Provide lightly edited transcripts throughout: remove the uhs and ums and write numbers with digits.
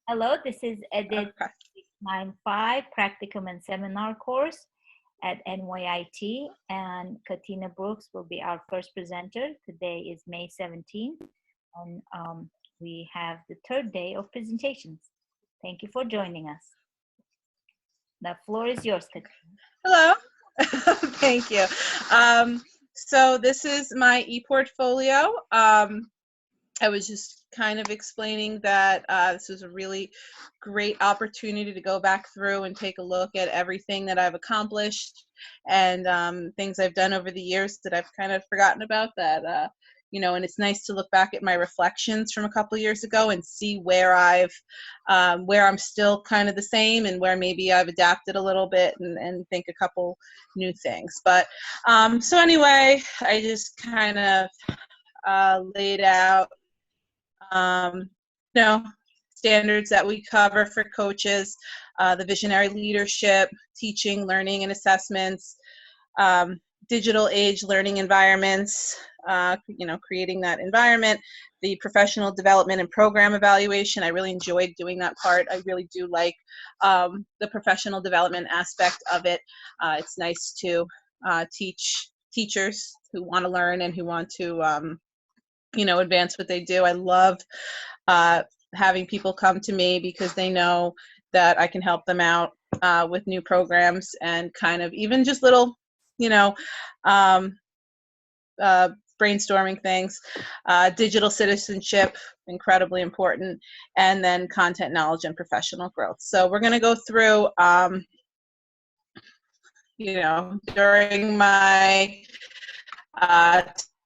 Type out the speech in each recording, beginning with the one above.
Hello, this is Edit Okay. 695 Practicum and Seminar course at NYIT, and Katina Brooks will be our first presenter. Today is May 17th, and we have the third day of presentations. Thank you for joining us. The floor is yours, Katina. Hello. Thank you. So this is my ePortfolio. I was just kind of explaining that this was a really great opportunity to go back through and take a look at everything that I've accomplished and things I've done over the years that I've kind of forgotten about that, and it's nice to look back at my reflections from a couple of years ago and see where where I'm still kind of the same and where maybe I've adapted a little bit and think a couple new things. But so anyway, I just kind of laid out standards that we cover for coaches, the visionary leadership, teaching, learning, and assessments, digital age learning environments, creating that environment, the professional development and program evaluation. I really enjoyed doing that part. I really do like the professional development aspect of it. It's nice to teach teachers who want to learn and who want to advance what they do. I love having people come to me because they know that I can help them out with new programs and kind of even just little, brainstorming things. Digital citizenship, incredibly important, and then content knowledge and professional growth. So we're going to go through, during my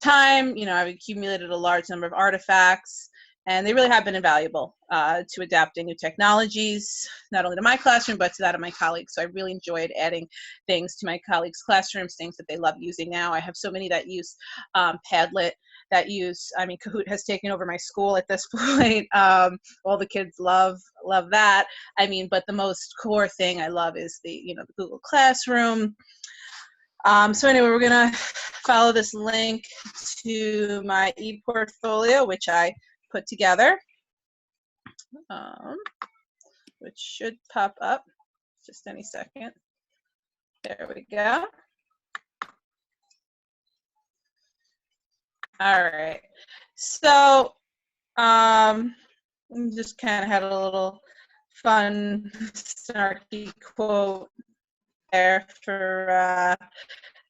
time, I've accumulated a large number of artifacts, and they really have been invaluable to adapting new technologies, not only to my classroom, but to that of my colleagues. So I really enjoyed adding things to my colleagues' classrooms, things that they love using now. I have so many that use Padlet, Kahoot has taken over my school at this point. All the kids love that. But the most core thing I love is the Google Classroom. So anyway, we're going to follow this link to my ePortfolio, which I put together, which should pop up just any second. There we go. All right. So just kind of had a little fun, snarky quote there for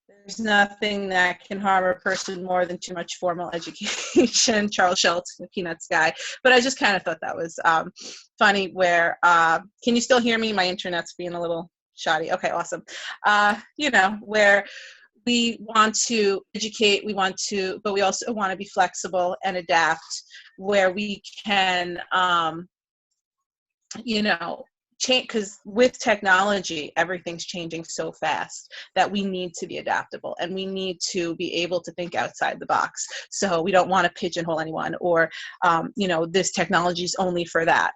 there's nothing that can harm a person more than too much formal education. Charles Schultz, the Peanuts guy. But I just kind of thought that was funny where, can you still hear me? My internet's being a little shoddy. Okay, awesome. Where we want to educate, but we also want to be flexible and adapt where we can, change, because with technology, everything's changing so fast that we need to be adaptable and we need to be able to think outside the box. So we don't want to pigeonhole anyone or, this technology is only for that.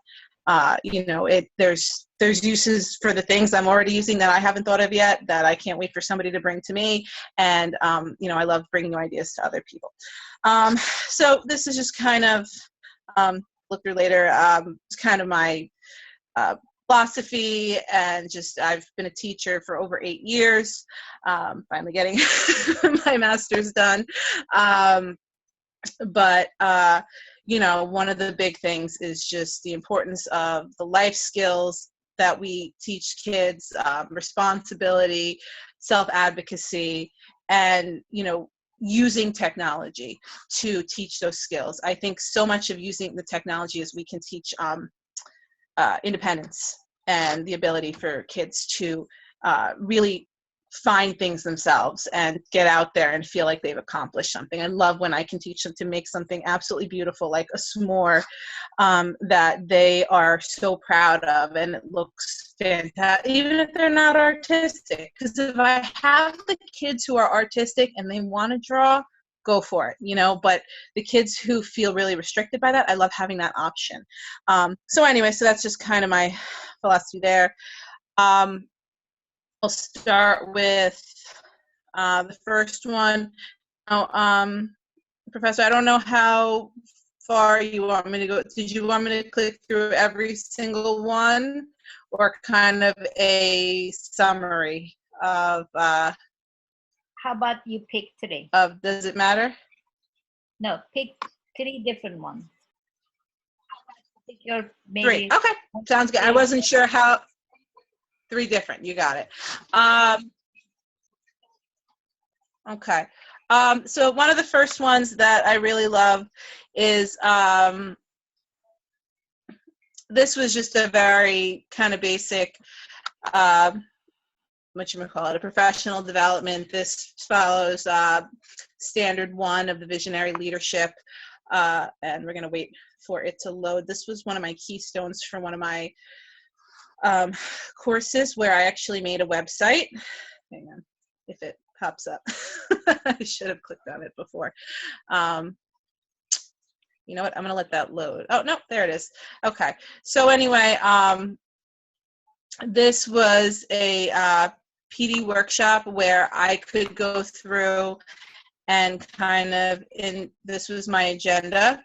There's uses for the things I'm already using that I haven't thought of yet that I can't wait for somebody to bring to me. And, I love bringing new ideas to other people. So this is just kind of, look through later, it's kind of my philosophy, and just I've been a teacher for over 8 years, finally getting my master's done. But one of the big things is just the importance of the life skills that we teach kids, responsibility, self-advocacy, and using technology to teach those skills. I think so much of using the technology is we can teach independence and the ability for kids to really find things themselves and get out there and feel like they've accomplished something. I love when I can teach them to make something absolutely beautiful, like a s'more, that they are so proud of and it looks fantastic, even if they're not artistic. Because if I have the kids who are artistic and they want to draw, go for it, but the kids who feel really restricted by that, I love having that option. So anyway, so that's just kind of my philosophy there. I'll start with the first one. Professor, I don't know how far you want me to go? Did you want me to click through every single one, or kind of a summary of How about you pick 3? does it matter? No, pick 3 different ones. Pick your 3. maybe. Okay, sounds good. I wasn't sure how. 3 different. You got it. Okay. So one of the first ones that I really love is this was just a very kind of basic, whatchamacallit, a professional development. This follows standard 1 of the visionary leadership, and we're going to wait for it to load. This was one of my keystones for one of my courses where I actually made a website. Hang on, if it pops up. I should have clicked on it before. You know what? I'm going to let that load. Oh, no, there it is. Okay. So anyway, this was a PD workshop where I could go through and kind of, this was my agenda,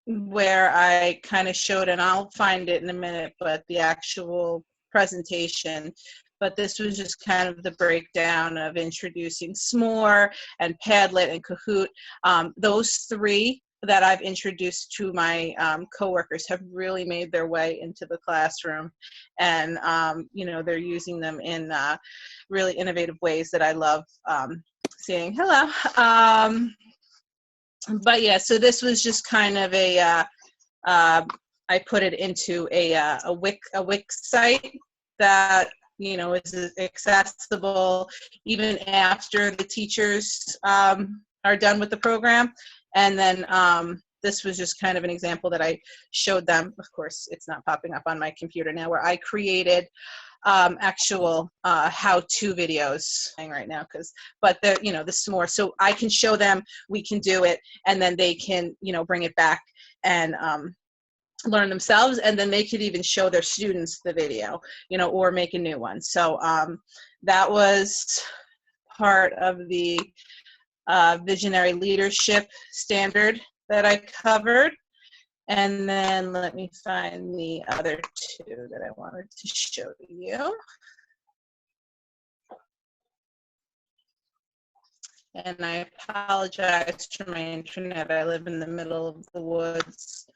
where I kind of showed, and I'll find it in a minute, but the actual presentation. But this was just kind of the breakdown of introducing S'more and Padlet and Kahoot. Those 3 that I've introduced to my coworkers have really made their way into the classroom, and you know, they're using them in really innovative ways that I love seeing. Hello. But yeah, so this was just kind of a I put it into a Wix site that, you know, is accessible even after the teachers are done with the program. And then this was just kind of an example that I showed them. Of course, it's not popping up on my computer now, where I created actual how-to videos right now, but the, you know, this more, so I can show them we can do it, and then they can, you know, bring it back and learn themselves, and then they could even show their students the video, you know, or make a new one. So that was part of the visionary leadership standard that I covered. And then let me find the other 2 that I wanted to show you. And I apologize for my internet. I live in the middle of the woods,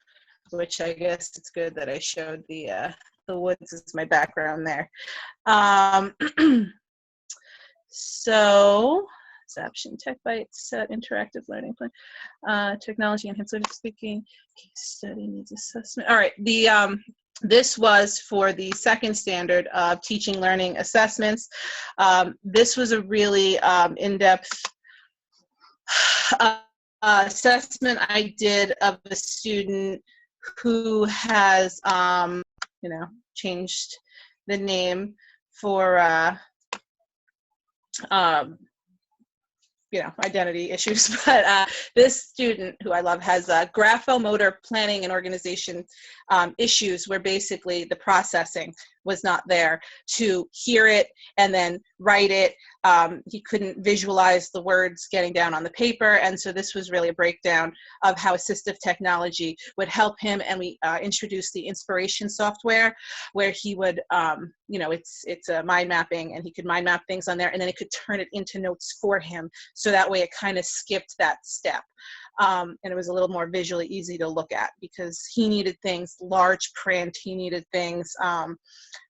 which I guess it's good that I showed the woods as my background there. So, Zaption, Tech Bites, interactive learning plan, technology enhanced learning speaking, case study needs assessment. All right, the this was for the 2nd standard of teaching learning assessments. This was a really in-depth assessment I did of a student who has, you know, changed the name for you know, identity issues, but this student, who I love, has graphomotor planning and organization issues, where basically the processing was not there to hear it and then write it. He couldn't visualize the words getting down on the paper, and so this was really a breakdown of how assistive technology would help him. And we introduced the inspiration software, where he would, you know, it's a mind mapping, and he could mind map things on there, and then it could turn it into notes for him. So that way it kind of skipped that step. And it was a little more visually easy to look at, because he needed things large print. He needed things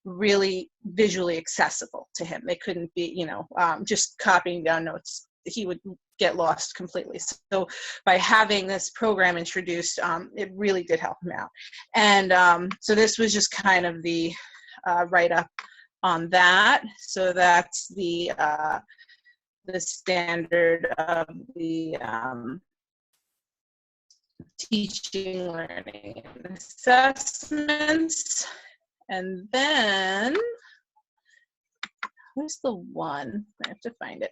really visually accessible to him. They couldn't be, you know, just copying down notes. He would get lost completely. So by having this program introduced, it really did help him out. And so this was just kind of the write-up on that. So that's the standard of the teaching, learning, and assessments. And then, where's the one? I have to find it.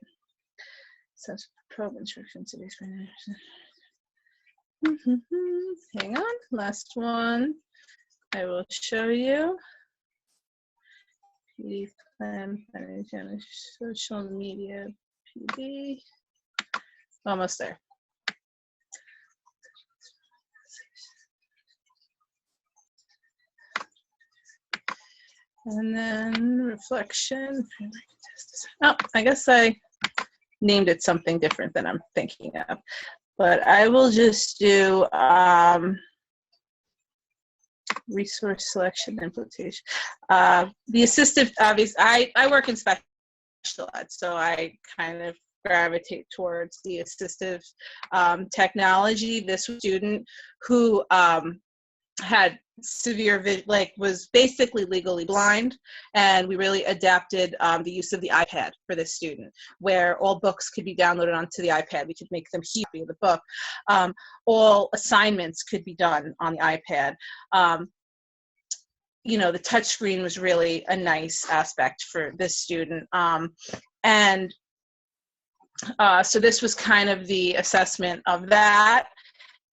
So probe instructions. Hang on, last one I will show you. PD plan, social media, PD. Almost there. And then reflection. Oh, I guess I named it something different than I'm thinking of. But I will just do resource selection implementation. The assistive, obviously, I work in special ed, so I kind of gravitate towards the assistive technology. This student who had severe was basically legally blind, and we really adapted the use of the iPad for this student, where all books could be downloaded onto the iPad. We could make them copy of the book. All assignments could be done on the iPad. You know, the touch screen was really a nice aspect for this student. So this was kind of the assessment of that,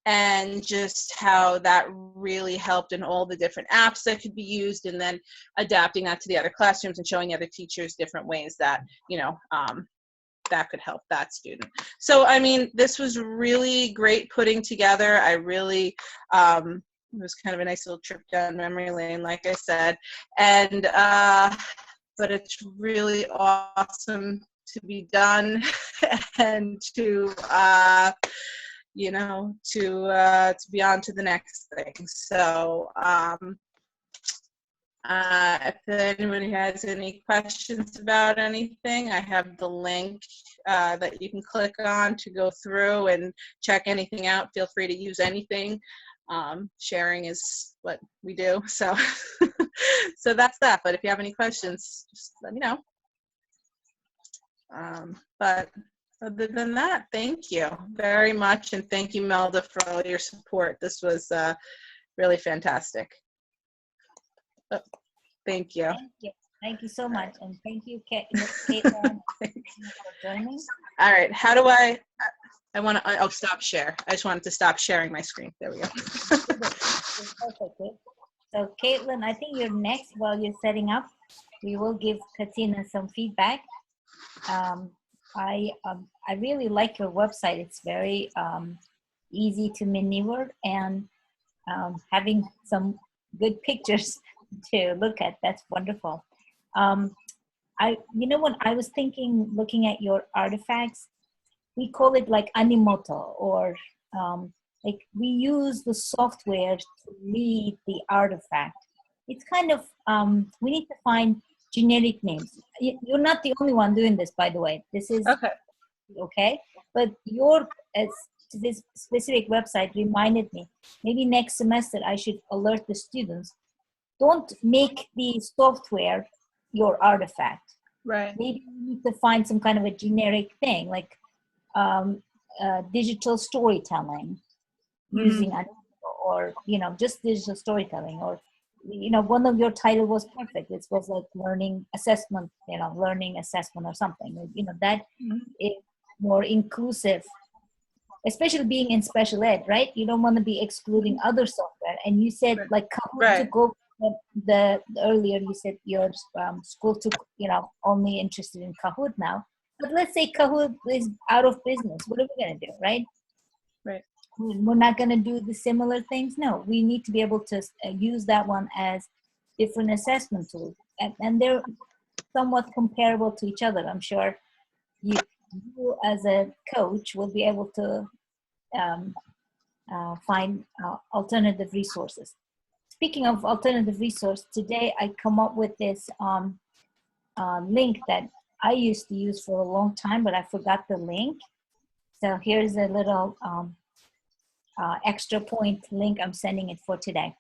and just how that really helped in all the different apps that could be used, and then adapting that to the other classrooms and showing other teachers different ways that, you know, that could help that student. So, I mean, this was really great putting together. I really, it was kind of a nice little trip down memory lane, like I said, and, but it's really awesome to be done and to, you know, to be on to the next thing. So if anybody has any questions about anything, I have the link that you can click on to go through and check anything out. Feel free to use anything. Sharing is what we do. So, so that's that. But if you have any questions, just let me know. But other than that, thank you very much. And thank you, Melda, for all your support. This was really fantastic. Oh, thank you. Thank you. Thank you so much. And thank you, Caitlin, for joining. All right. How do I want to, oh, stop share. I just wanted to stop sharing my screen. There we go. So Caitlin, I think you're next while you're setting up. We will give Katina some feedback. I really like your website. It's very easy to maneuver, and having some good pictures to look at. That's wonderful. You know, when I was thinking, looking at your artifacts, we call it like Animoto, or like we use the software to read the artifact. It's kind of, we need to find generic names. You're not the only one doing this, by the way. This is okay. But this specific website reminded me, maybe next semester I should alert the students, don't make the software your artifact. Right. Maybe you need to find some kind of a generic thing, like digital storytelling, using, or, you know, just digital storytelling, or, you know, one of your title was perfect. It was like learning assessment, you know, learning assessment or something, you know, that is more inclusive, especially being in special ed, right? You don't want to be excluding other software. And you said like Kahoot took over the earlier, you said your school took, you know, only interested in Kahoot now. But let's say Kahoot is out of business. What are we going to do, right? Right. We're not going to do the similar things. No, we need to be able to use that one as different assessment tools. And they're somewhat comparable to each other. I'm sure you as a coach will be able to find alternative resources. Speaking of alternative resource, today I come up with this link that I used to use for a long time, but I forgot the link. So here's a little extra point link. I'm sending it for today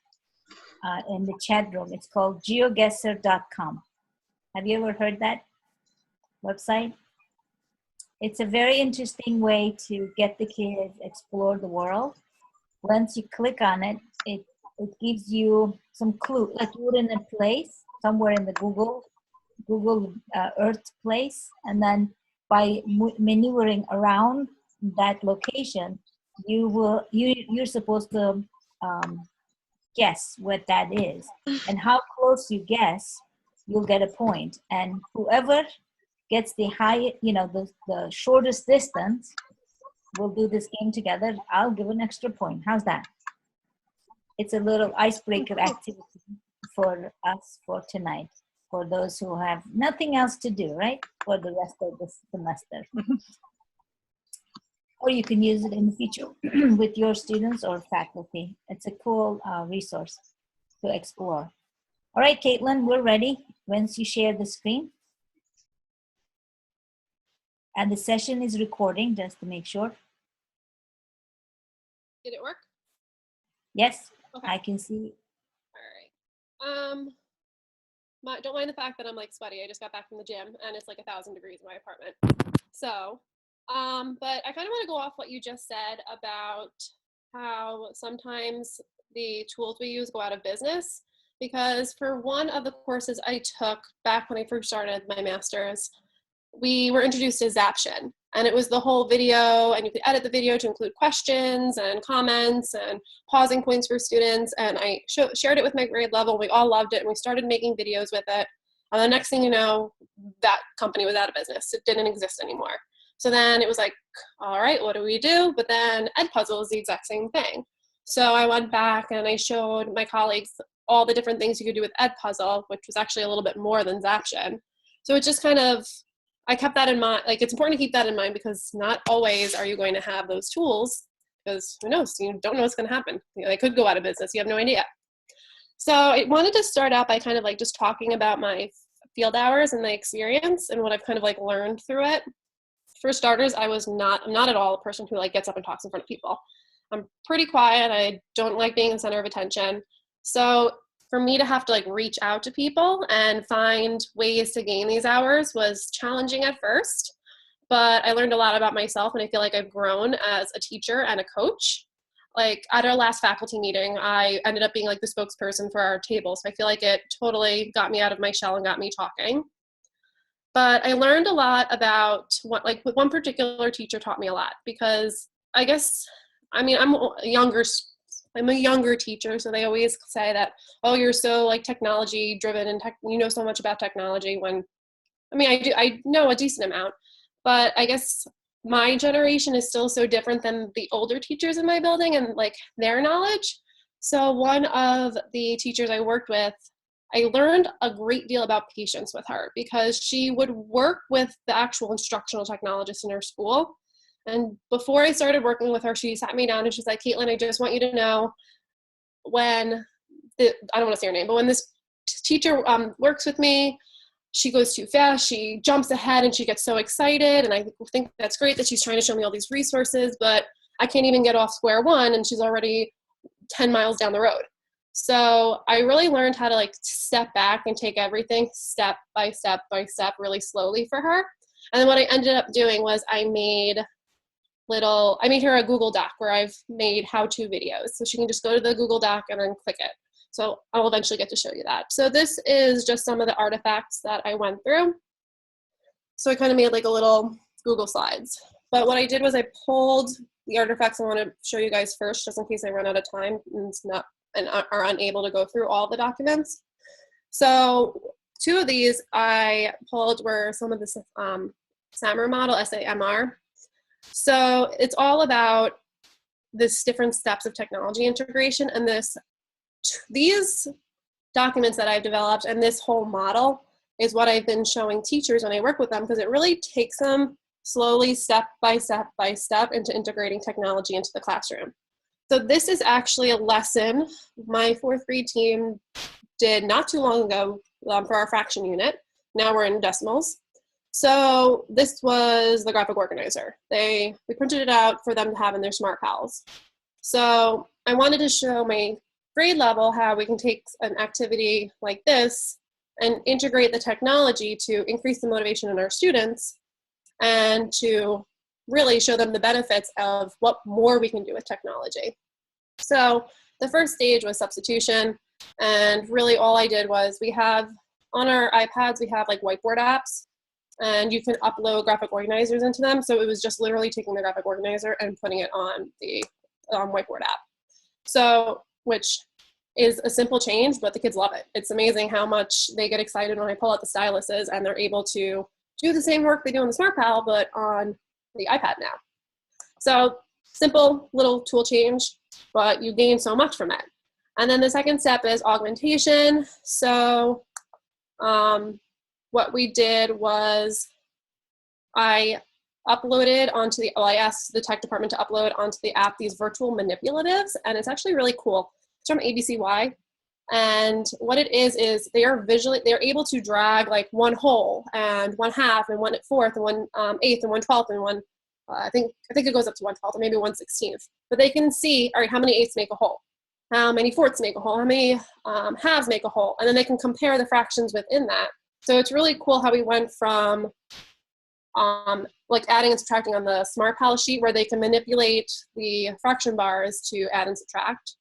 in the chat room. It's called geoguesser.com. Have you ever heard that website? It's a very interesting way to get the kids explore the world. Once you click on it, it gives you some clue, like you're in a place somewhere in the Google Earth place, and then by maneuvering around that location, you're supposed to guess what that is, and how close you guess, you'll get a point, and whoever gets the high, you know, the shortest distance, we'll do this game together. I'll give an extra point. How's that? It's a little icebreaker activity. for us for tonight, for those who have nothing else to do, right, for the rest of the semester. Or you can use it in the future with your students or faculty. It's a cool resource to explore. All right, Caitlin, we're ready once you share the screen. And the session is recording, just to make sure. Did it work? Yes, Okay. I can see. All right. Don't mind the fact that I'm like sweaty. I just got back from the gym and it's like 1,000 degrees in my apartment. So, but I kind of want to go off what you just said about how sometimes the tools we use go out of business. Because for one of the courses I took back when I first started my master's, we were introduced to Zaption, and it was the whole video, and you could edit the video to include questions and comments and pausing points for students, and I shared it with my grade level. We all loved it, and we started making videos with it, and the next thing you know, that company was out of business. It didn't exist anymore. So then it was like, all right, what do we do? But then Edpuzzle is the exact same thing. So I went back and I showed my colleagues all the different things you could do with Edpuzzle, which was actually a little bit more than Zaption. So it just kind of, I kept that in mind. Like, it's important to keep that in mind because not always are you going to have those tools, because who knows, you don't know what's going to happen. You know, they could go out of business. You have no idea. So I wanted to start out by kind of like just talking about my field hours and my experience and what I've kind of like learned through it. For starters, I'm not at all a person who like gets up and talks in front of people. I'm pretty quiet. I don't like being the center of attention. So for me to have to like reach out to people and find ways to gain these hours was challenging at first, but I learned a lot about myself, and I feel like I've grown as a teacher and a coach. Like at our last faculty meeting, I ended up being like the spokesperson for our table. So I feel like it totally got me out of my shell and got me talking. But I learned a lot about what, like with one particular teacher taught me a lot, because I guess, I mean, I'm a younger teacher, so they always say that, oh, you're so like technology driven and you know so much about technology, when, I mean, I know a decent amount, but I guess my generation is still so different than the older teachers in my building and like their knowledge. So one of the teachers I worked with, I learned a great deal about patience with her, because she would work with the actual instructional technologists in her school. And before I started working with her, she sat me down and she's like, Caitlin, I just want you to know, when I don't want to say her name, but when this teacher works with me, she goes too fast, she jumps ahead and she gets so excited. And I think that's great that she's trying to show me all these resources, but I can't even get off square one and she's already 10 miles down the road. So I really learned how to like step back and take everything step by step by step really slowly for her. And then what I ended up doing was I made her a Google Doc where I've made how-to videos. So she can just go to the Google Doc and then click it. So I'll eventually get to show you that. So this is just some of the artifacts that I went through. So I kind of made like a little Google Slides. But what I did was I pulled the artifacts I want to show you guys first, just in case I run out of time and are unable to go through all the documents. So two of these I pulled were some of the SAMR model, SAMR. So it's all about this different steps of technology integration, and these documents that I've developed and this whole model is what I've been showing teachers when I work with them, because it really takes them slowly, step by step by step, into integrating technology into the classroom. So this is actually a lesson my fourth grade team did not too long ago for our fraction unit. Now we're in decimals. So this was the graphic organizer. We printed it out for them to have in their Smart Pals. So I wanted to show my grade level how we can take an activity like this and integrate the technology to increase the motivation in our students and to really show them the benefits of what more we can do with technology. So the first stage was substitution, and really all I did was, we have on our iPads, we have like whiteboard apps, and you can upload graphic organizers into them. So it was just literally taking the graphic organizer and putting it on the whiteboard app. So, which is a simple change, but the kids love it. It's amazing how much they get excited when I pull out the styluses and they're able to do the same work they do on the Smart Pal, but on the iPad now. So simple little tool change, but you gain so much from it. And then the second step is augmentation. So what we did was I asked the tech department to upload onto the app these virtual manipulatives, and it's actually really cool. It's from ABCY. And what it is they're able to drag like one whole and one half and one fourth and one eighth and 1/12 and one, I think it goes up to 1/12 or maybe 1/16. But they can see, all right, how many eighths make a whole? How many fourths make a whole? How many halves make a whole? And then they can compare the fractions within that. So it's really cool how we went from like adding and subtracting on the SmartPal sheet where they can manipulate the fraction bars to add and subtract.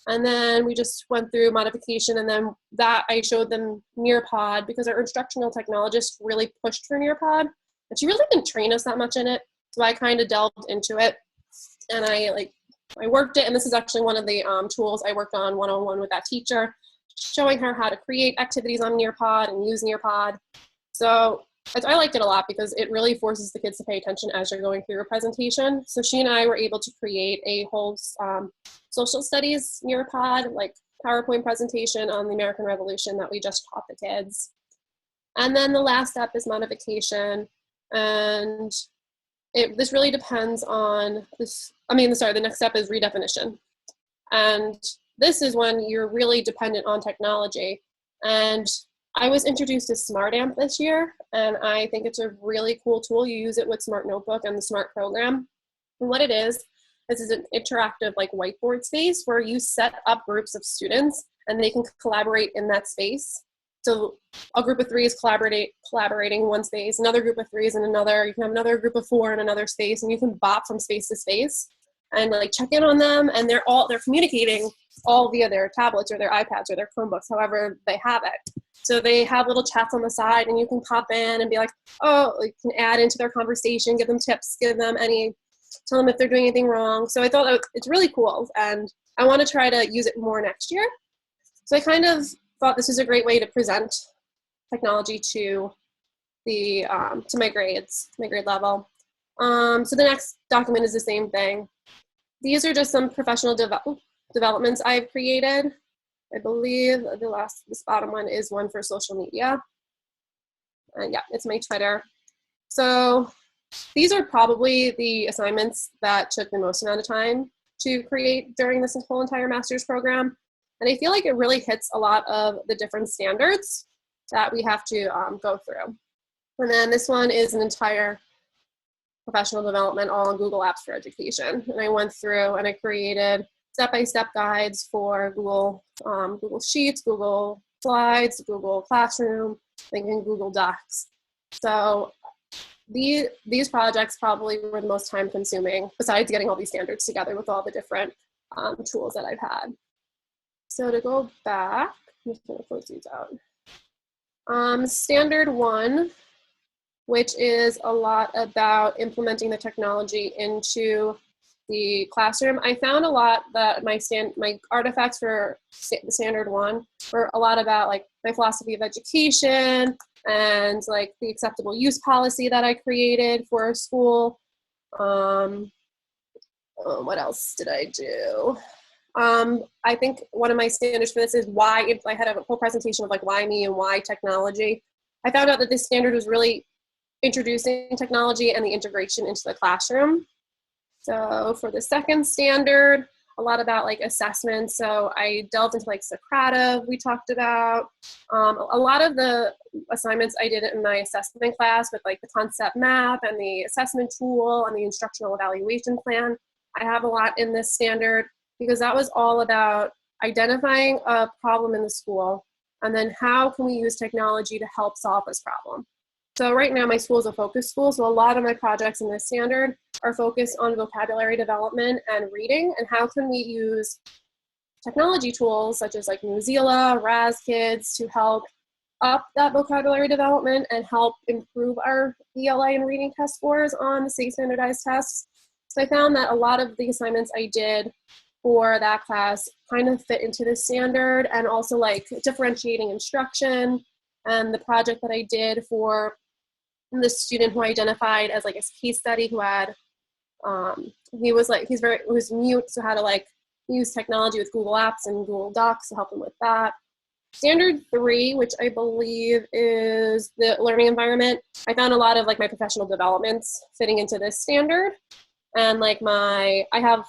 And then we just went through modification, and then that I showed them Nearpod because our instructional technologist really pushed for Nearpod, but she really didn't train us that much in it. So I kind of delved into it, and I worked it. And this is actually one of the tools I worked on one-on-one with that teacher, showing her how to create activities on Nearpod and use Nearpod. So I liked it a lot because it really forces the kids to pay attention as you're going through a presentation. So she and I were able to create a whole social studies Nearpod, like PowerPoint presentation on the American Revolution that we just taught the kids. And then the last step is modification. And this really depends on the next step is redefinition. And this is when you're really dependent on technology. And I was introduced to SmartAmp this year, and I think it's a really cool tool. You use it with Smart Notebook and the Smart Program. And what it is an interactive like whiteboard space where you set up groups of students and they can collaborate in that space. So a group of 3 is collaborating in one space, another group of 3 is in another, you can have another group of 4 in another space, and you can bop from space to space and like check in on them, and they're communicating all via their tablets or their iPads or their Chromebooks, however they have it. So they have little chats on the side, and you can pop in and be like, you can add into their conversation, give them tips, tell them if they're doing anything wrong. So I thought it's really cool, and I want to try to use it more next year. So I kind of thought this was a great way to present technology to my grade level. So the next document is the same thing. These are just some professional developments I've created. I believe this bottom one is one for social media. And yeah, it's my Twitter. So these are probably the assignments that took the most amount of time to create during this whole entire master's program. And I feel like it really hits a lot of the different standards that we have to go through. And then this one is an entire professional development all on Google Apps for Education. And I went through and I created step-by-step guides for Google Sheets, Google Slides, Google Classroom, and Google Docs. So these projects probably were the most time consuming, besides getting all these standards together with all the different tools that I've had. So to go back, I'm just gonna close these out. Standard 1, which is a lot about implementing the technology into the classroom. I found a lot that my artifacts for the standard 1 were a lot about like my philosophy of education and like the acceptable use policy that I created for our school. What else did I do? I think one of my standards for this is why. If I had a whole presentation of like why me and why technology. I found out that this standard was really introducing technology and the integration into the classroom. So for the second standard, a lot about like assessment. So I delved into like Socrative, we talked about. A lot of the assignments I did in my assessment class with like the concept map and the assessment tool and the instructional evaluation plan. I have a lot in this standard because that was all about identifying a problem in the school and then how can we use technology to help solve this problem. So right now my school is a focus school, so a lot of my projects in this standard are focused on vocabulary development and reading, and how can we use technology tools such as like Newsela, RazKids to help up that vocabulary development and help improve our ELA and reading test scores on the state standardized tests. So I found that a lot of the assignments I did for that class kind of fit into this standard, and also like differentiating instruction, and the project that I did for the student who I identified as like a case study who had, he was mute, so how to like use technology with Google Apps and Google Docs to help them with that. Standard 3, which I believe is the learning environment, I found a lot of like my professional developments fitting into this standard. And like I have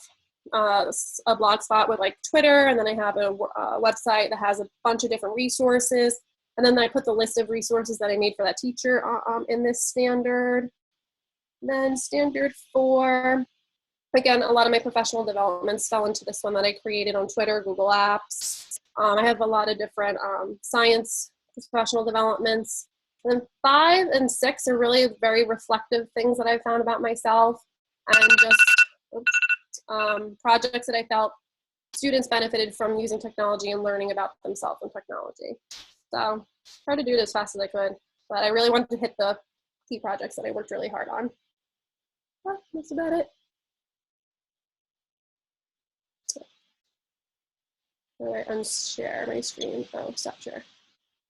a blog spot with like Twitter, and then I have a website that has a bunch of different resources. And then I put the list of resources that I made for that teacher in this standard. Then standard 4, again, a lot of my professional developments fell into this one that I created on Twitter, Google Apps. I have a lot of different science professional developments. And then 5 and 6 are really very reflective things that I found about myself, and just projects that I felt students benefited from using technology and learning about themselves and technology. So try to do it as fast as I could, but I really wanted to hit the key projects that I worked really hard on. Well, that's about it. All right, unshare my screen. Oh, stop share.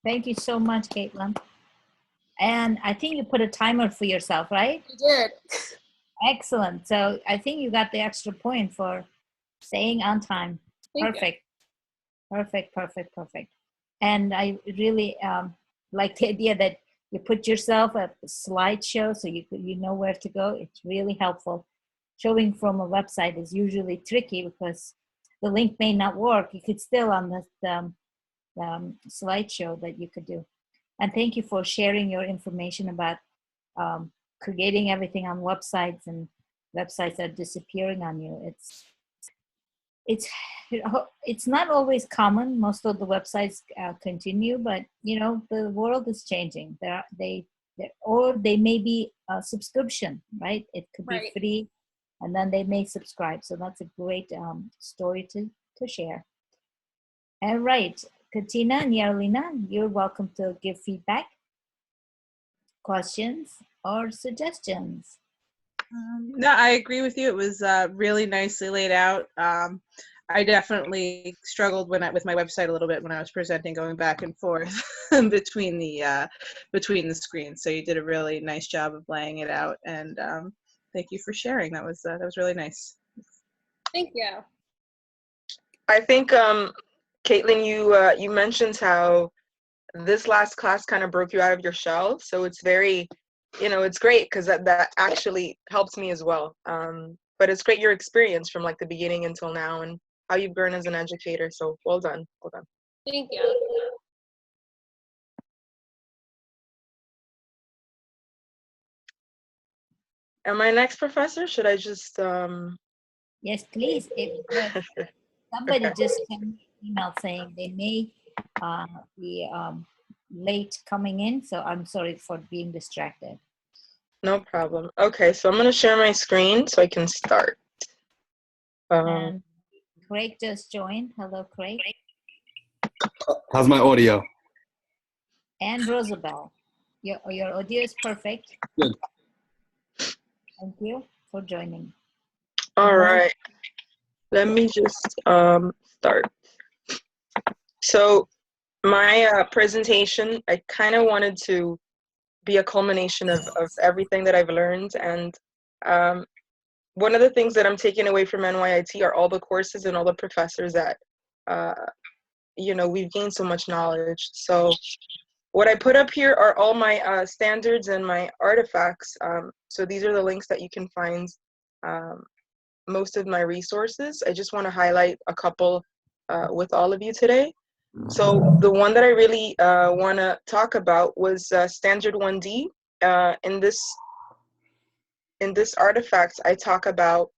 Thank you so much, Caitlin. And I think you put a timer for yourself, right? I did. Excellent. So I think you got the extra point for staying on time. Thank Perfect. Perfect, perfect, perfect. And I really like the idea that you put yourself a slideshow so you know where to go. It's really helpful. Showing from a website is usually tricky because the link may not work. You could still on the slideshow that you could do. And thank you for sharing your information about creating everything on websites, and websites are disappearing on you. It's not always common. Most of the websites continue, but you know the world is changing. Or they may be a subscription, right? It could be free, and then they may subscribe. So that's a great story to share. All right, Katina and Yarlina, you're welcome to give feedback, questions, or suggestions. No, I agree with you. It was really nicely laid out. I definitely struggled with my website a little bit when I was presenting, going back and forth between the screens. So you did a really nice job of laying it out, and thank you for sharing. That was really nice. Thank you. I think Caitlin, you mentioned how this last class kind of broke you out of your shell. So it's very, it's great because that actually helps me as well. But it's great your experience from like the beginning until now and how you've grown as an educator. So well done. Well done. Thank you. Am I next, Professor? Should I just Yes, please. If somebody just sent me an email saying they may be late coming in, so I'm sorry for being distracted. No problem. Okay, so I'm going to share my screen so I can start. And Craig just joined. Hello, Craig. How's my audio? And Rosabelle. Your audio is perfect. Good. Thank you for joining. All right. Let me just start. So my presentation, I kind of wanted to be a culmination of everything that I've learned. And one of the things that I'm taking away from NYIT are all the courses and all the professors that, we've gained so much knowledge. So what I put up here are all my standards and my artifacts. So these are the links that you can find most of my resources. I just want to highlight a couple with all of you today. So the one that I really want to talk about was Standard 1D. In this artifact, I talk about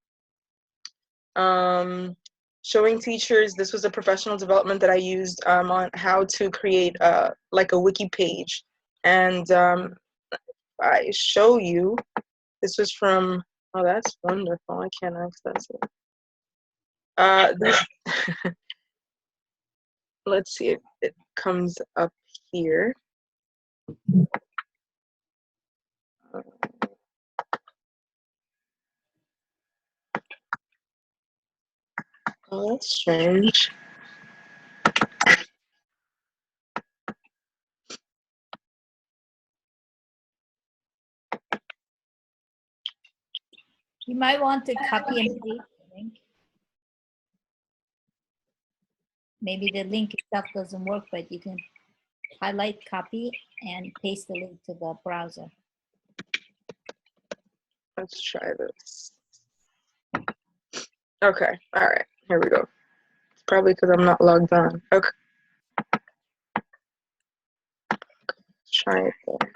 showing teachers, this was a professional development that I used on how to create like a wiki page. And I show you, this was from, oh, that's wonderful. I can't access it. Let's see if it comes up here. Oh, that's strange. You might want to copy and paste the link. maybe the link itself doesn't work, but you can highlight, copy, and paste the link to the browser. Let's try this. Okay, all right, here we go. It's probably because I'm not logged on. Okay. Let's try it there.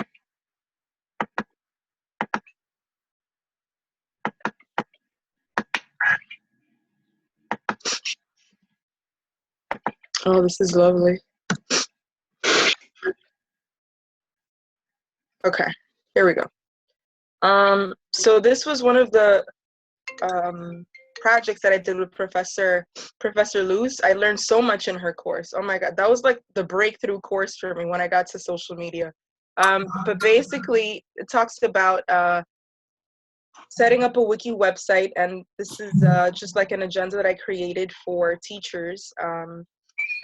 Oh, this is lovely. Okay, here we go. So this was one of the projects that I did with Professor Luz. I learned so much in her course. Oh my God, that was like the breakthrough course for me when I got to social media. But basically, it talks about setting up a wiki website, and this is just like an agenda that I created for teachers.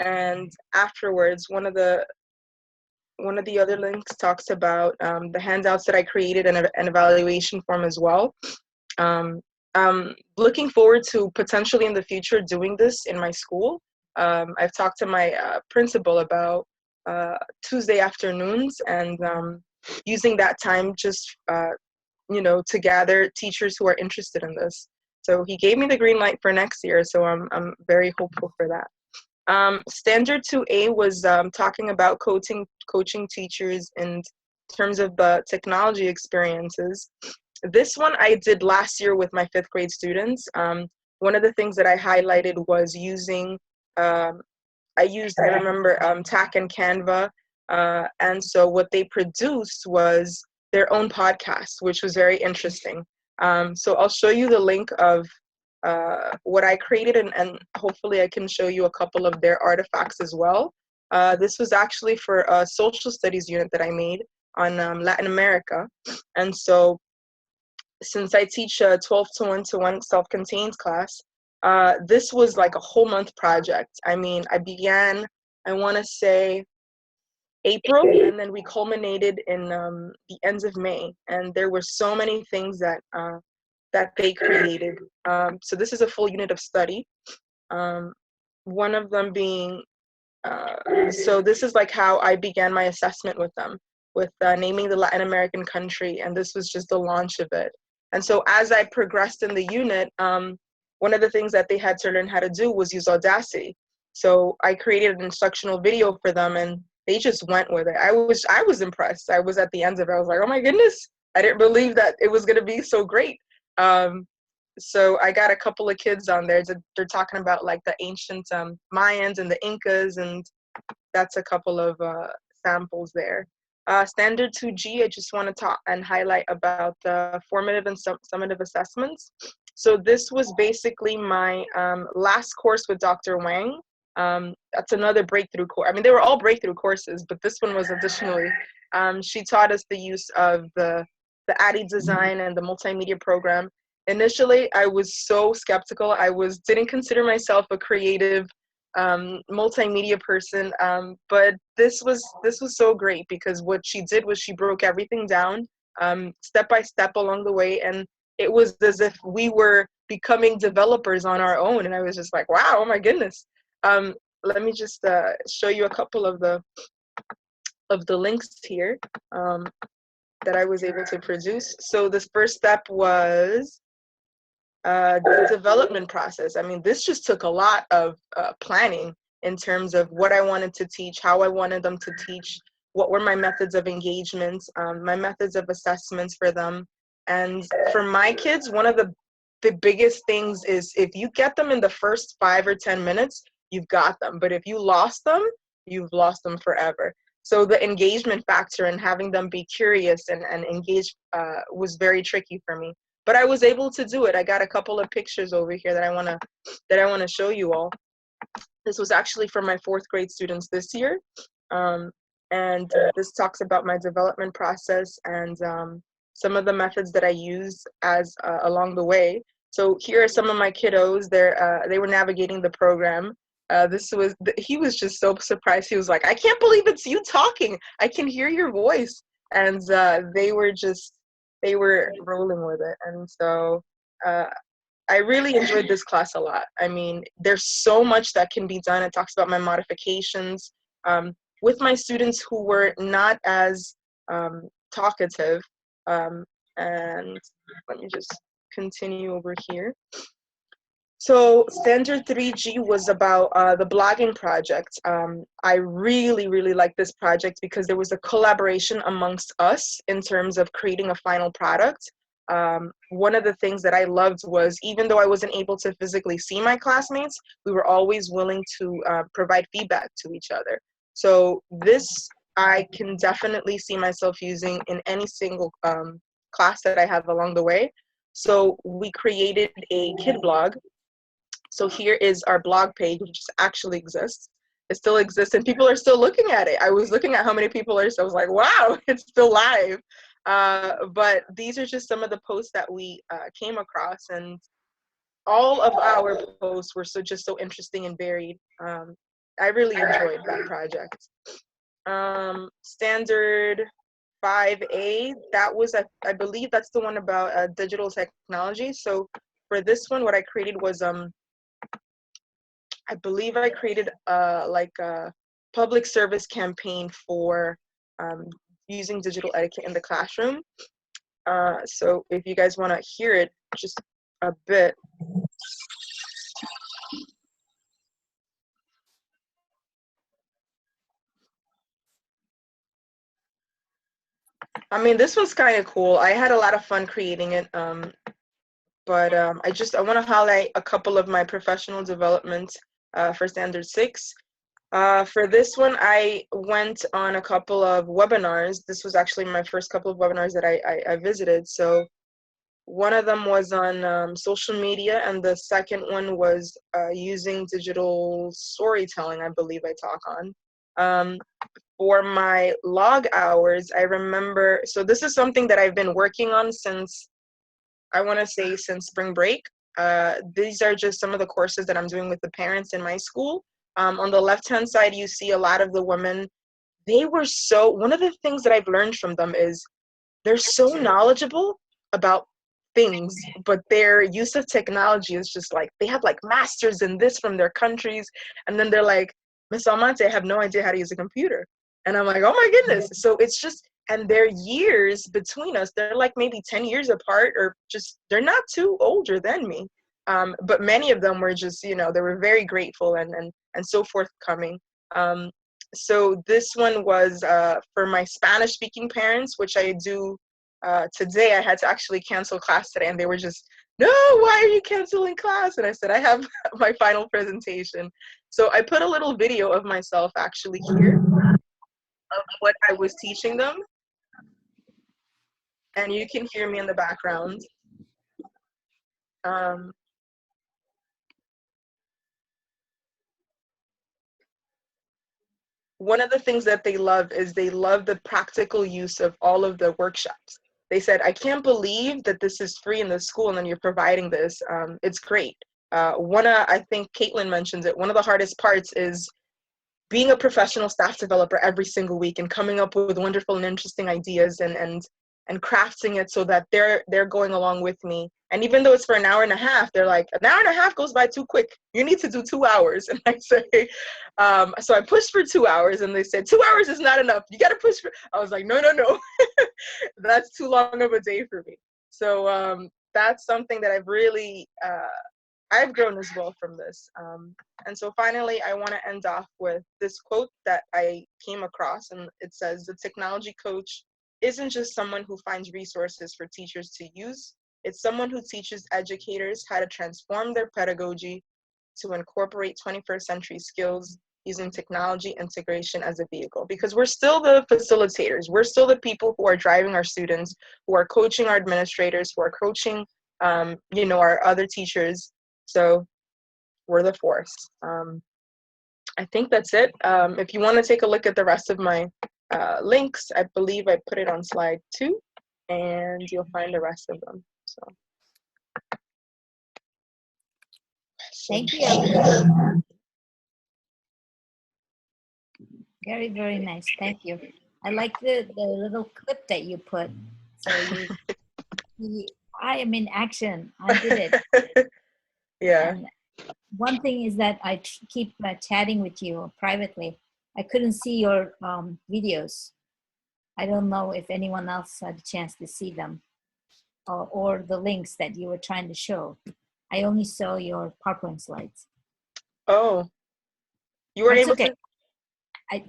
And afterwards, one of the other links talks about the handouts that I created and an evaluation form as well. I'm looking forward to potentially in the future doing this in my school. I've talked to my principal about Tuesday afternoons and using that time just to gather teachers who are interested in this. So he gave me the green light for next year, so I'm very hopeful for that. Standard 2A was talking about coaching teachers in terms of the technology experiences. This one I did last year with my 5th grade students. One of the things that I highlighted was using, I remember TAC and Canva, and so what they produced was their own podcast, which was very interesting. So I'll show you the link of what I created, and hopefully I can show you a couple of their artifacts as well. This was actually for a social studies unit that I made on Latin America. And so since I teach a 12 to 1 to 1 self-contained class, this was like a whole month project. I mean, I began, I want to say April, and then we culminated in the ends of May. And there were so many things that they created. So this is a full unit of study. One of them being, so this is like how I began my assessment with them, with naming the Latin American country, and this was just the launch of it. And so as I progressed in the unit, one of the things that they had to learn how to do was use Audacity. So I created an instructional video for them, and they just went with it. I was impressed. I was at the end of it. I was like, oh my goodness, I didn't believe that it was going to be so great. So I got a couple of kids on there. They're talking about like the ancient Mayans and the Incas, and that's a couple of samples there. Standard 2G, I just want to talk and highlight about the formative and summative assessments. So this was basically my last course with Dr. Wang. That's another breakthrough course. I mean, they were all breakthrough courses, but this one was additionally. She taught us the use of the ADDIE design and the multimedia program. Initially, I was so skeptical. I didn't consider myself a creative multimedia person, but this was so great because what she did was she broke everything down step by step along the way, and it was as if we were becoming developers on our own. And I was just like, wow, oh my goodness. Let me just show you a couple of the links here that I was able to produce. So this first step was the development process. I mean, this just took a lot of planning in terms of what I wanted to teach, how I wanted them to teach, what were my methods of engagement, my methods of assessments for them. And for my kids, one of the biggest things is if you get them in the first 5 or 10 minutes, you've got them. But if you lost them, you've lost them forever. So the engagement factor and having them be curious and engaged was very tricky for me. But I was able to do it. I got a couple of pictures over here that I wanna show you all. This was actually for my 4th grade students this year. And this talks about my development process and some of the methods that I used as along the way. So here are some of my kiddos. They were navigating the program. He was just so surprised. He was like, I can't believe it's you talking. I can hear your voice. And they were rolling with it. And so I really enjoyed this class a lot. I mean, there's so much that can be done. It talks about my modifications. With my students who were not as talkative, and let me just continue over here. So Standard 3G was about the blogging project. I really, really liked this project because there was a collaboration amongst us in terms of creating a final product. One of the things that I loved was, even though I wasn't able to physically see my classmates, we were always willing to provide feedback to each other. So this, I can definitely see myself using in any single class that I have along the way. So we created a kid blog. So here is our blog page, which actually exists. It still exists, and people are still looking at it. I was looking at how many people are, so I was like, wow, it's still live. But these are just some of the posts that we came across, and all of our posts were just so interesting and varied. I really enjoyed that project. Standard 5A, that was, I believe that's the one about digital technology. So for this one, what I created was, I believe I created like a public service campaign for using digital etiquette in the classroom. So if you guys want to hear it just a bit. I mean, this was kind of cool. I had a lot of fun creating it. But I want to highlight a couple of my professional developments for Standard 6. For this one, I went on a couple of webinars. This was actually my first couple of webinars that I visited. So one of them was on social media, and the second one was using digital storytelling, I believe I talk on. For my log hours, I remember, so this is something that I've been working on since, I want to say, since spring break. These are just some of the courses that I'm doing with the parents in my school. On the left-hand side, you see a lot of the women. They were so, one of the things that I've learned from them is they're so knowledgeable about things, but their use of technology is just like, they have like masters in this from their countries. And then they're like, Miss Almonte, I have no idea how to use a computer. And I'm like, oh my goodness. So it's just, and their years between us, they're like maybe 10 years apart, or just, they're not too older than me. But many of them were just, you know, they were very grateful and so forthcoming. So this one was for my Spanish speaking parents, which I do today. I had to actually cancel class today, and they were just, no, why are you canceling class? And I said, I have my final presentation. So I put a little video of myself actually here of what I was teaching them. And you can hear me in the background. One of the things that they love is they love the practical use of all of the workshops. They said, I can't believe that this is free in the school and then you're providing this. It's great. I think Caitlin mentions it, one of the hardest parts is being a professional staff developer every single week and coming up with wonderful and interesting ideas and crafting it so that they're going along with me. And even though it's for an hour and a half, they're like, an hour and a half goes by too quick. You need to do 2 hours. And I say, so I pushed for 2 hours, and they said, 2 hours is not enough. You got to push for, I was like, no. That's too long of a day for me. So that's something that I've really, I've grown as well from this. And so finally, I want to end off with this quote that I came across, and it says, the technology coach isn't just someone who finds resources for teachers to use. It's someone who teaches educators how to transform their pedagogy to incorporate 21st century skills using technology integration as a vehicle. Because we're still the facilitators. We're still the people who are driving our students, who are coaching our administrators, who are coaching, our other teachers. So we're the force. I think that's it. If you want to take a look at the rest of my links, I believe I put it on slide 2, and you'll find the rest of them. So Thank you. Very, very nice. Thank you. I like the little clip that you put. So you I am in action. I did it. Yeah. And one thing is that I keep chatting with you privately. I couldn't see your videos. I don't know if anyone else had a chance to see them or the links that you were trying to show. I only saw your PowerPoint slides. Oh, you weren't It's able okay. to?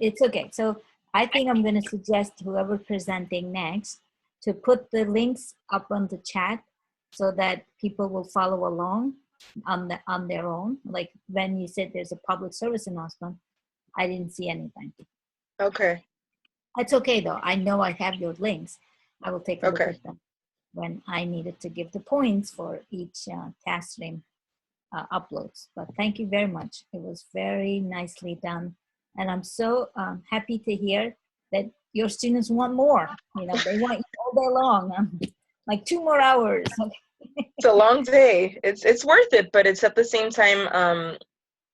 It's okay. So I think I'm going to suggest whoever presenting next to put the links up on the chat so that people will follow along on their own. Like when you said there's a public service announcement, I didn't see anything. Okay. That's okay though. I know I have your links. I will take a look Okay. at them when I needed to give the points for each task stream uploads. But thank you very much. It was very nicely done. And I'm so happy to hear that your students want more. You know, they want you all day long, like 2 more hours. It's a long day. It's worth it, but it's at the same time,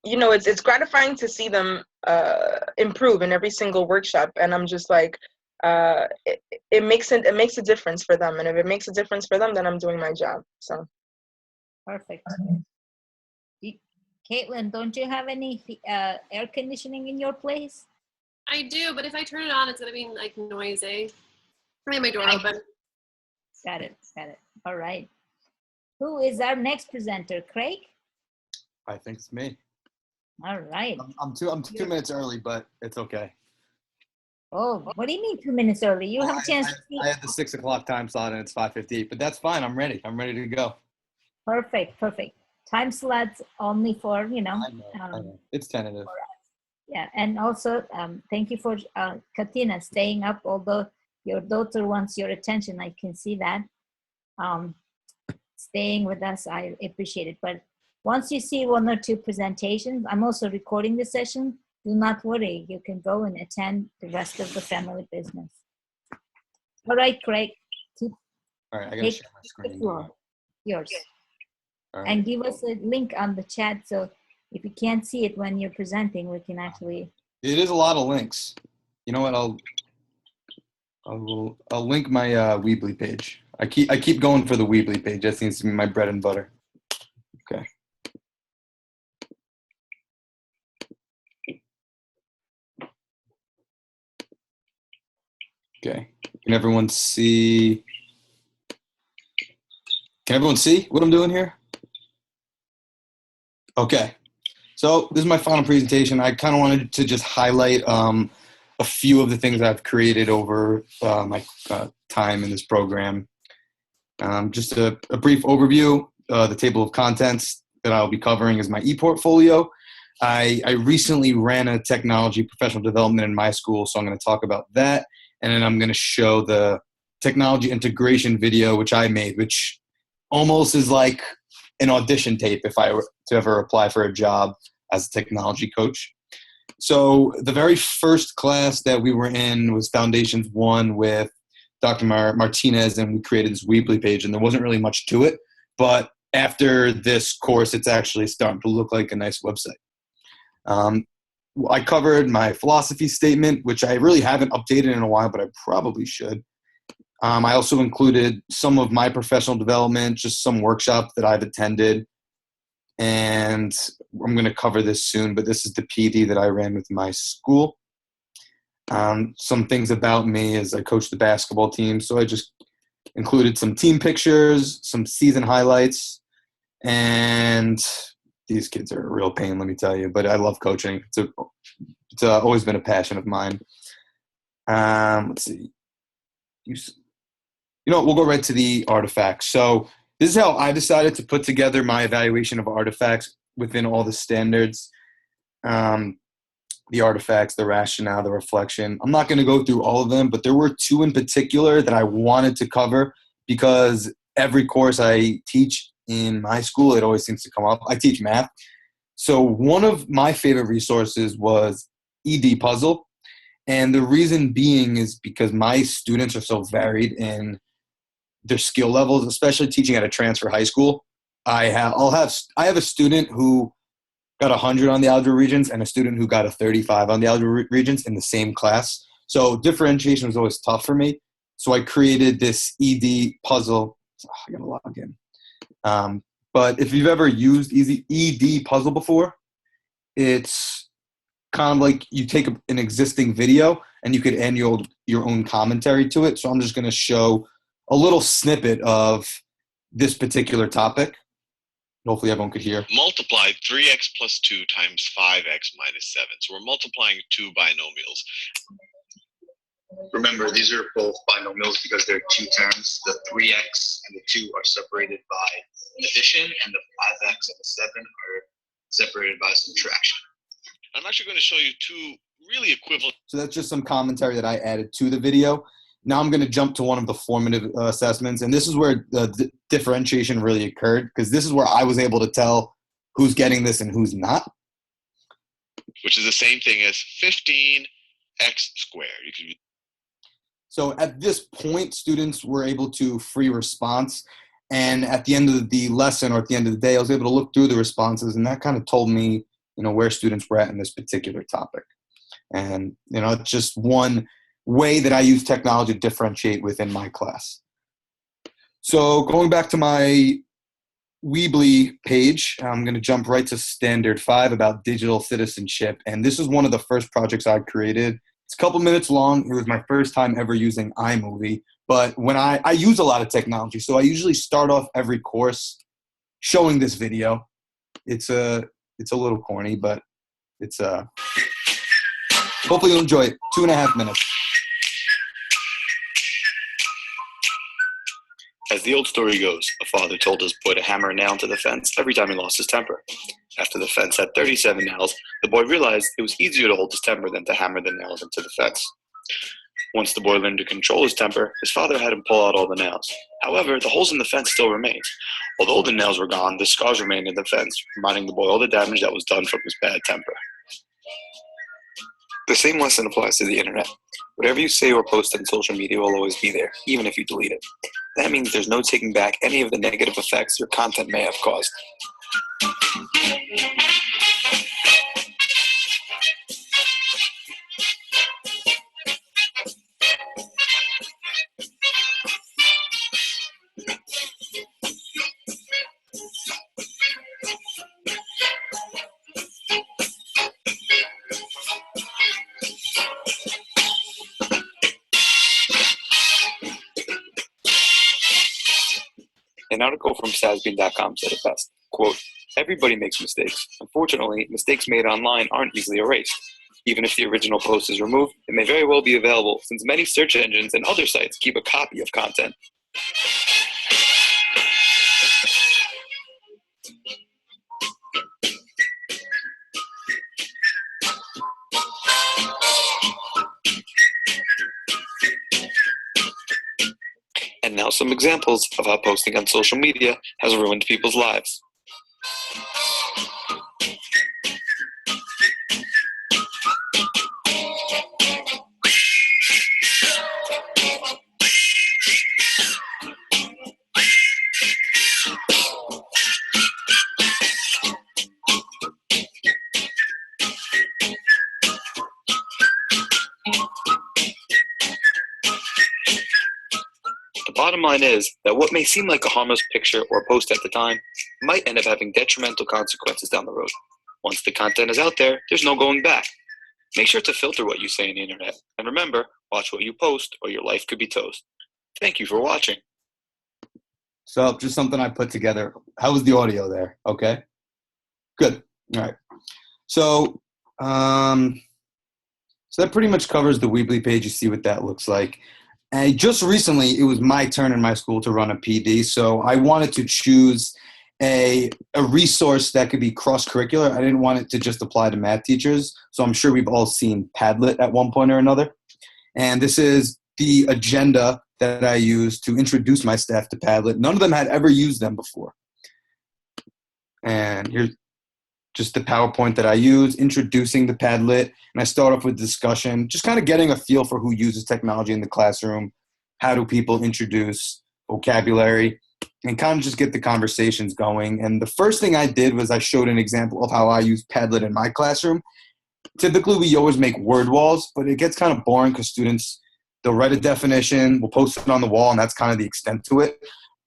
you know, it's gratifying to see them improve in every single workshop. And I'm just like, it makes a difference for them. And if it makes a difference for them, then I'm doing my job. So. Perfect. Caitlin, don't you have any air conditioning in your place? I do, but if I turn it on, it's gonna be like noisy. I have my door open. Got it. All right. Who is our next presenter? Craig? I think it's me. All right. I'm 2 minutes early, but it's okay. Oh, what do you mean 2 minutes early? You have a chance to speak. I had the 6 o'clock time slot and it's 5:58, but that's fine. I'm ready. I'm ready to go. Perfect. Time slots only for, I know. It's tentative. Yeah, and also thank you for Katina staying up, although your daughter wants your attention. I can see that. Staying with us, I appreciate it. But once you see 1 or 2 presentations, I'm also recording the session. Do not worry, you can go and attend the rest of the family business. All right, Craig. All right, I gotta share my screen. Yours. All right. And give us a link on the chat so if you can't see it when you're presenting, we can actually. It is a lot of links. You know what? I'll link my Weebly page. I keep going for the Weebly page. That seems to be my bread and butter. Okay. Okay. Can everyone see? What I'm doing here? Okay. So this is my final presentation. I kind of wanted to just highlight a few of the things I've created over my time in this program. Just a brief overview. The table of contents that I'll be covering is my ePortfolio. I recently ran a technology professional development in my school, so I'm going to talk about that. And then I'm going to show the technology integration video, which I made, which almost is like an audition tape if I were to ever apply for a job as a technology coach. So the very first class that we were in was Foundations 1 with Dr. Martinez, and we created this Weebly page, and there wasn't really much to it. But after this course, it's actually starting to look like a nice website. I covered my philosophy statement, which I really haven't updated in a while, but I probably should. I also included some of my professional development, just some workshops that I've attended. And I'm going to cover this soon, but this is the PD that I ran with my school. Some things about me is I coached the basketball team, so I just included some team pictures, some season highlights, and these kids are a real pain, let me tell you, but I love coaching. It's always been a passion of mine. Let's see. We'll go right to the artifacts. So this is how I decided to put together my evaluation of artifacts within all the standards. The artifacts, the rationale, the reflection. I'm not going to go through all of them, but there were 2 in particular that I wanted to cover because every course I teach in my school, it always seems to come up. I teach math. So one of my favorite resources was Edpuzzle. And the reason being is because my students are so varied in their skill levels, especially teaching at a transfer high school. I have a student who got 100 on the algebra regents and a student who got a 35 on the algebra regents in the same class. So differentiation was always tough for me. So I created this Edpuzzle I gotta log in. But if you've ever used ED Puzzle before, it's kind of like you take an existing video and you could add your own commentary to it. So I'm just going to show a little snippet of this particular topic. Hopefully everyone could hear. Multiply 3x plus 2 times 5x minus 7. So we're multiplying two binomials. Remember, these are both binomials because they're two terms. The 3x and the 2 are separated by addition, and the 5x and the 7 are separated by subtraction. I'm actually going to show you two really equivalent. So that's just some commentary that I added to the video. Now I'm going to jump to one of the formative assessments, and this is where the differentiation really occurred, because this is where I was able to tell who's getting this and who's not. Which is the same thing as 15x squared. So at this point, students were able to free response, and at the end of the lesson or at the end of the day, I was able to look through the responses, and that kind of told me, where students were at in this particular topic. And, it's just one way that I use technology to differentiate within my class. So going back to my Weebly page, I'm going to jump right to Standard 5 about digital citizenship. And this is one of the first projects I created. It's a couple minutes long. It was my first time ever using iMovie. But when I use a lot of technology, so I usually start off every course showing this video. It's a little corny, but it's hopefully you'll enjoy it. 2.5 minutes. As the old story goes, a father told his boy to hammer a nail into the fence every time he lost his temper. After the fence had 37 nails, the boy realized it was easier to hold his temper than to hammer the nails into the fence. Once the boy learned to control his temper, his father had him pull out all the nails. However, the holes in the fence still remained. Although the nails were gone, the scars remained in the fence, reminding the boy all the damage that was done from his bad temper. The same lesson applies to the internet. Whatever you say or post on social media will always be there, even if you delete it. That means there's no taking back any of the negative effects your content may have caused. An article from Sasbean.com said it best, quote, "Everybody makes mistakes. Unfortunately, mistakes made online aren't easily erased. Even if the original post is removed, it may very well be available since many search engines and other sites keep a copy of content." And now some examples of how posting on social media has ruined people's lives. The bottom line is that what may seem like a harmless picture or post at the time might end up having detrimental consequences down the road. Once the content is out there, there's no going back. Make sure to filter what you say on the internet. And remember, watch what you post or your life could be toast. Thank you for watching. So just something I put together. How was the audio there? Okay. Good. All right. So, so that pretty much covers the Weebly page. You see what that looks like. And just recently, it was my turn in my school to run a PD. So I wanted to choose a resource that could be cross-curricular. I didn't want it to just apply to math teachers. So I'm sure we've all seen Padlet at one point or another. And this is the agenda that I used to introduce my staff to Padlet. None of them had ever used them before. And here's just the PowerPoint that I use, introducing the Padlet. And I start off with discussion, just kind of getting a feel for who uses technology in the classroom. How do people introduce vocabulary? And kind of just get the conversations going. And the first thing I did was I showed an example of how I use Padlet in my classroom. Typically, we always make word walls, but it gets kind of boring because students, they'll write a definition, we'll post it on the wall, and that's kind of the extent to it.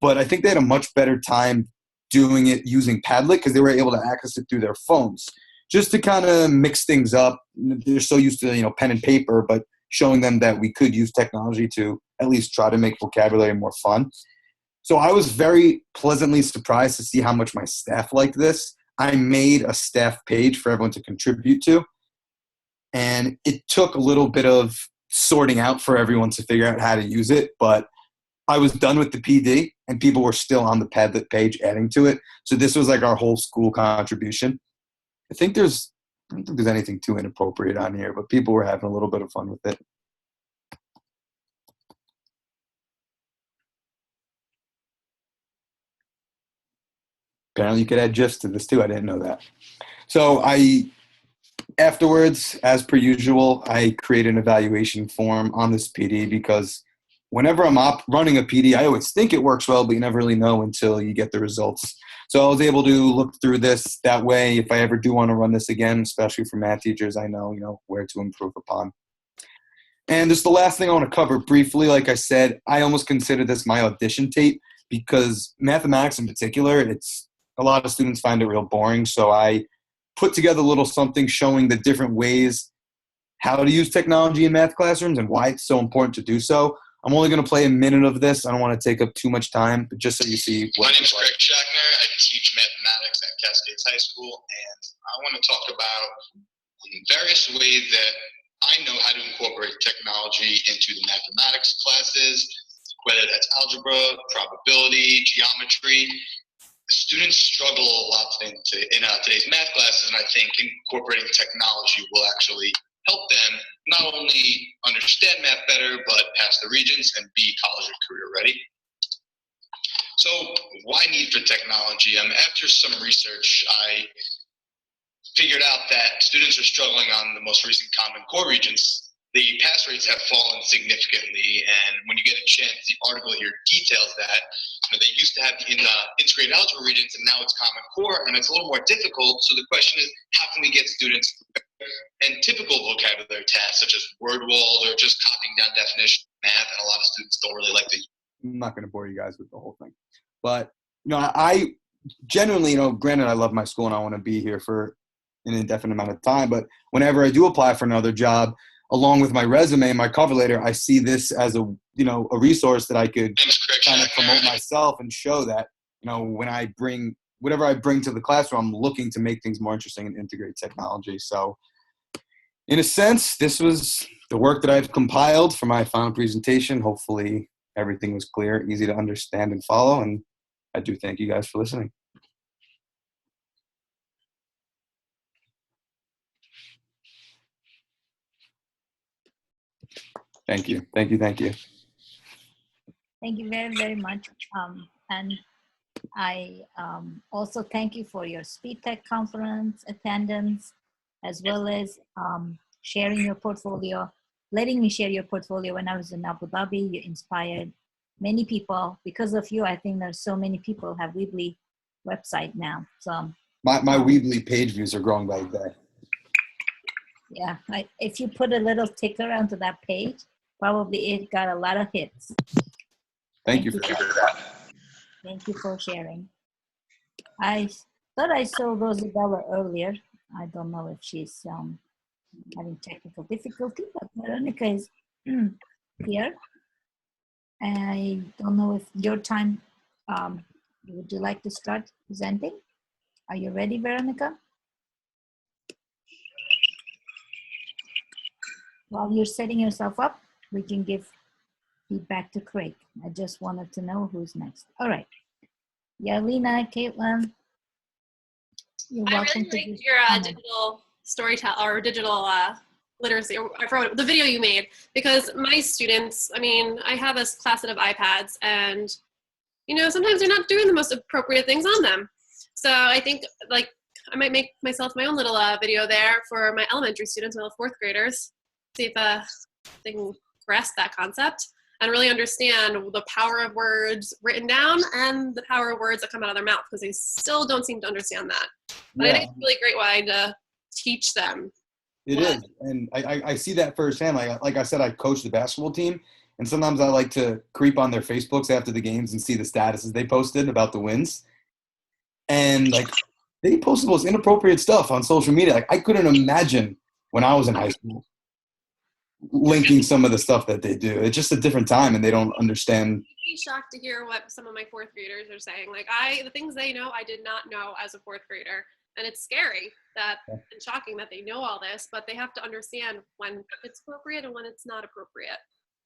but I think they had a much better time doing it using Padlet because they were able to access it through their phones. Just to kind of mix things up. They're so used to, pen and paper, but showing them that we could use technology to at least try to make vocabulary more fun. So I was very pleasantly surprised to see how much my staff liked this. I made a staff page for everyone to contribute to, and it took a little bit of sorting out for everyone to figure out how to use it, but I was done with the PD, and people were still on the Padlet page adding to it. So this was like our whole school contribution. I don't think there's anything too inappropriate on here, but people were having a little bit of fun with it. Apparently you could add GIFs to this too. I didn't know that. So afterwards, as per usual, I create an evaluation form on this PD because whenever I'm running a PD, I always think it works well, but you never really know until you get the results. So I was able to look through this. That way, if I ever do want to run this again, especially for math teachers, I know, where to improve upon. And just the last thing I want to cover briefly, like I said, I almost consider this my audition tape because mathematics in particular, a lot of students find it real boring. So I put together a little something showing the different ways how to use technology in math classrooms and why it's so important to do so. I'm only going to play a minute of this. I don't want to take up too much time, but just so you see what My name is Greg Schackner. I teach mathematics at Cascades High School, and I want to talk about various ways that I know how to incorporate technology into the mathematics classes, whether that's algebra, probability, geometry. Students struggle a lot in today's math classes, and I think incorporating technology will actually help them not only understand math better, but pass the regents and be college and career ready. So why need for technology? After some research, I figured out that students are struggling on the most recent Common Core regents. The pass rates have fallen significantly, and when you get a chance, the article here details that. They used to have the integrated algebra regents, and now it's Common Core, and it's a little more difficult. So the question is, how can we get students and typical vocabulary tasks such as word wall or just copying down definition of math, and a lot of students don't really like to. I'm not going to bore you guys with the whole thing, but I genuinely, granted, I love my school and I want to be here for an indefinite amount of time, but whenever I do apply for another job, along with my resume and my cover letter, I see this as a resource that I could kind of promote myself and show that, when I bring whatever I bring to the classroom, I'm looking to make things more interesting and integrate technology. So in a sense, this was the work that I've compiled for my final presentation. Hopefully everything was clear, easy to understand and follow. And I do thank you guys for listening. Thank you. Thank you. Thank you. Thank you very, very much. And I also thank you for your Speed Tech conference attendance, as well as sharing your portfolio, letting me share your portfolio when I was in Abu Dhabi. You inspired many people. Because of you, I think there's so many people have Weebly website now. So my Weebly page views are growing by the day. Yeah, if you put a little ticker onto that page, probably it got a lot of hits. Thank you for that. Thank you for sharing. I thought I saw Rosabella earlier. I don't know if she's having technical difficulty, but Veronica is here. I don't know if your time, would you like to start presenting? Are you ready, Veronica? While you're setting yourself up, we can give feedback to Craig. I just wanted to know who's next. All right. Yarlina, Caitlin, you're welcome. I really liked your digital storytelling or digital literacy, or the video you made, because my students, I have a class of iPads, and sometimes they're not doing the most appropriate things on them. So I think I might make myself my own little video there for my elementary students, my fourth graders, see if they can grasp that concept and really understand the power of words written down and the power of words that come out of their mouth, because they still don't seem to understand that. But I think it's a really great way to teach them. It is, and I see that firsthand. Like I said, I coach the basketball team, And sometimes I like to creep on their Facebooks after the games and see the statuses they posted about the wins. And like, they post the most inappropriate stuff on social media. Like, I couldn't imagine when I was in high school linking some of the stuff that they do. It's just a different time, and they don't understand. I'd be shocked to hear what some of my fourth graders are saying. Like the things they know, I did not know as a fourth grader. And it's scary and shocking that they know all this, but they have to understand when it's appropriate and when it's not appropriate.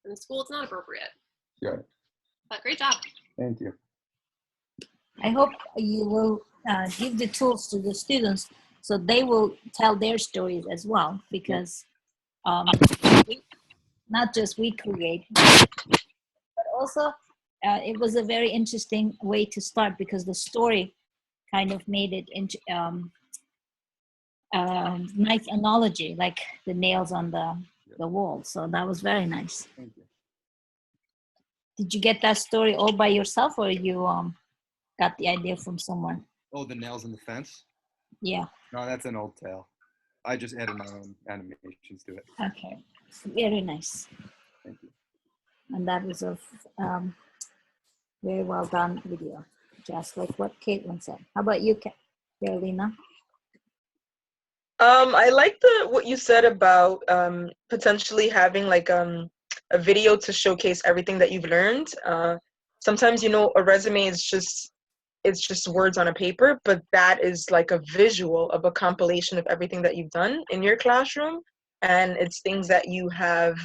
And in school, it's not appropriate. Sure. But great job. Thank you. I hope you will give the tools to the students so they will tell their stories as well, because not just we create, but also it was a very interesting way to start, because the story kind of made it into nice analogy, like the nails on the wall. So that was very nice. Thank you. Did you get that story all by yourself, or you got the idea from someone? Oh, the nails in the fence? Yeah. No, that's an old tale. I just added my own animations to it. Okay. Very nice. Thank you. And that was a very well done video, just like what Caitlin said. How about you, Carolina? I like what you said about potentially having like a video to showcase everything that you've learned. Sometimes, you know, a resume is just words on a paper, but that is like a visual of a compilation of everything that you've done in your classroom, and it's things that you have,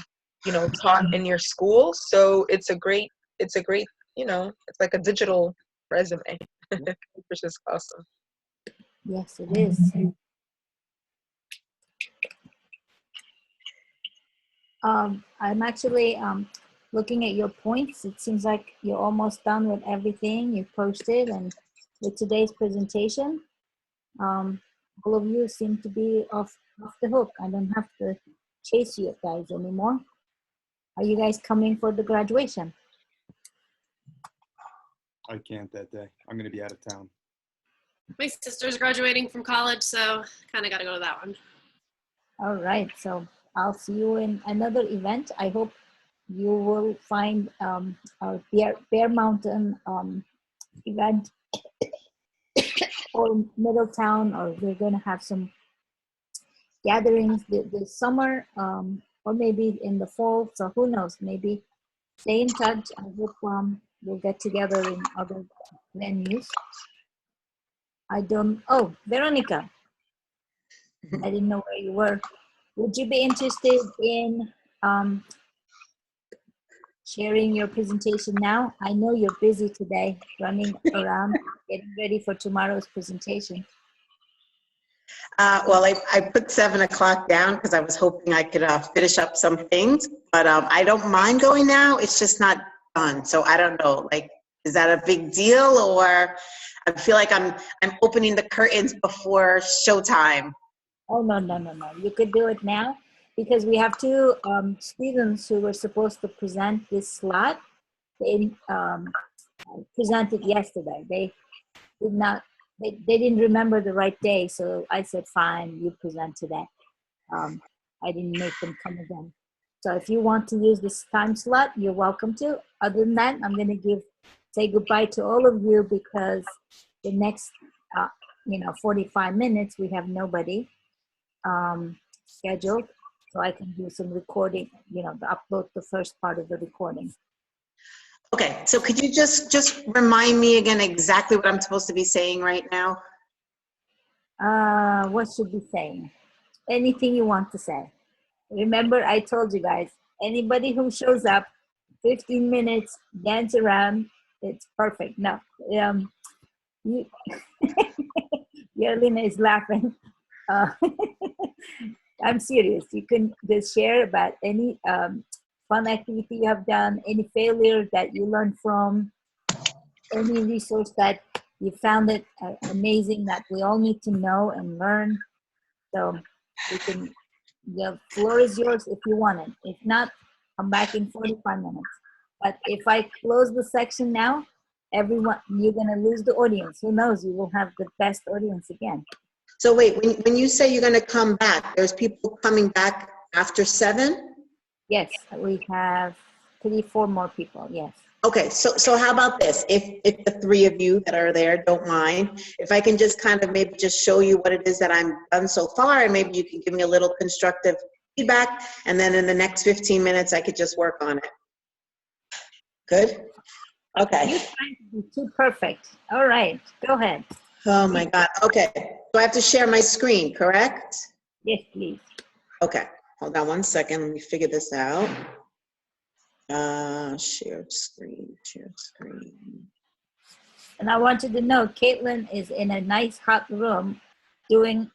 you know, taught in your school. So it's a great, you know, it's like a digital resume, which is awesome. Yes, it is. I'm actually looking at your points. It seems like you're almost done with everything you posted, and with today's presentation, all of you seem to be off the hook. I don't have to chase you guys anymore. Are you guys coming for the graduation? I can't that day. I'm going to be out of town. My sister's graduating from college, so kind of got to go to that one. All right, so I'll see you in another event. I hope you will find our Bear Mountain event or Middletown, or we're going to have some gatherings this summer, or maybe in the fall. So who knows? Maybe stay in touch. I hope we'll get together in other venues. Oh, Veronica, I didn't know where you were. Would you be interested in sharing your presentation now? I know you're busy today, running around, getting ready for tomorrow's presentation. Well, I put 7 o'clock down because I was hoping I could finish up some things, but I don't mind going now. It's just not done. So I don't know, like, is that a big deal, or I feel like I'm opening the curtains before showtime? Oh, no. You could do it now, because we have two students who were supposed to present this slot. They presented yesterday. They didn't remember the right day, so I said, fine, you present today. I didn't make them come again. So if you want to use this time slot, you're welcome to. Other than that, I'm going to say goodbye to all of you, because the next 45 minutes we have nobody scheduled, so I can do some recording, upload the first part of the recording. Okay, so could you just remind me again exactly what I'm supposed to be saying right now? What should be saying? Anything you want to say. Remember, I told you guys, anybody who shows up, 15 minutes, dance around, it's perfect. No, Yarlina is laughing. I'm serious. You can just share about any fun activity you have done, any failure that you learned from, any resource that you found it amazing that we all need to know and learn. So the floor is yours if you want it. If not, come back in 45 minutes. But if I close the section now, everyone, you're gonna lose the audience. Who knows, you will have the best audience again. So wait, when you say you're going to come back, there's people coming back after 7? Yes, we have 4 more people, yes. Okay, so how about this? If the 3 of you that are there don't mind, if I can just kind of maybe just show you what it is that I'm done so far, and maybe you can give me a little constructive feedback, and then in the next 15 minutes, I could just work on it. Good? Okay. You're trying to be too perfect. All right, go ahead. Oh my God. Okay. So I have to share my screen, correct? Yes, please. Okay. Hold on one second. Let me figure this out. Share screen, share screen. And I want you to know, Caitlin is in a nice hot room doing,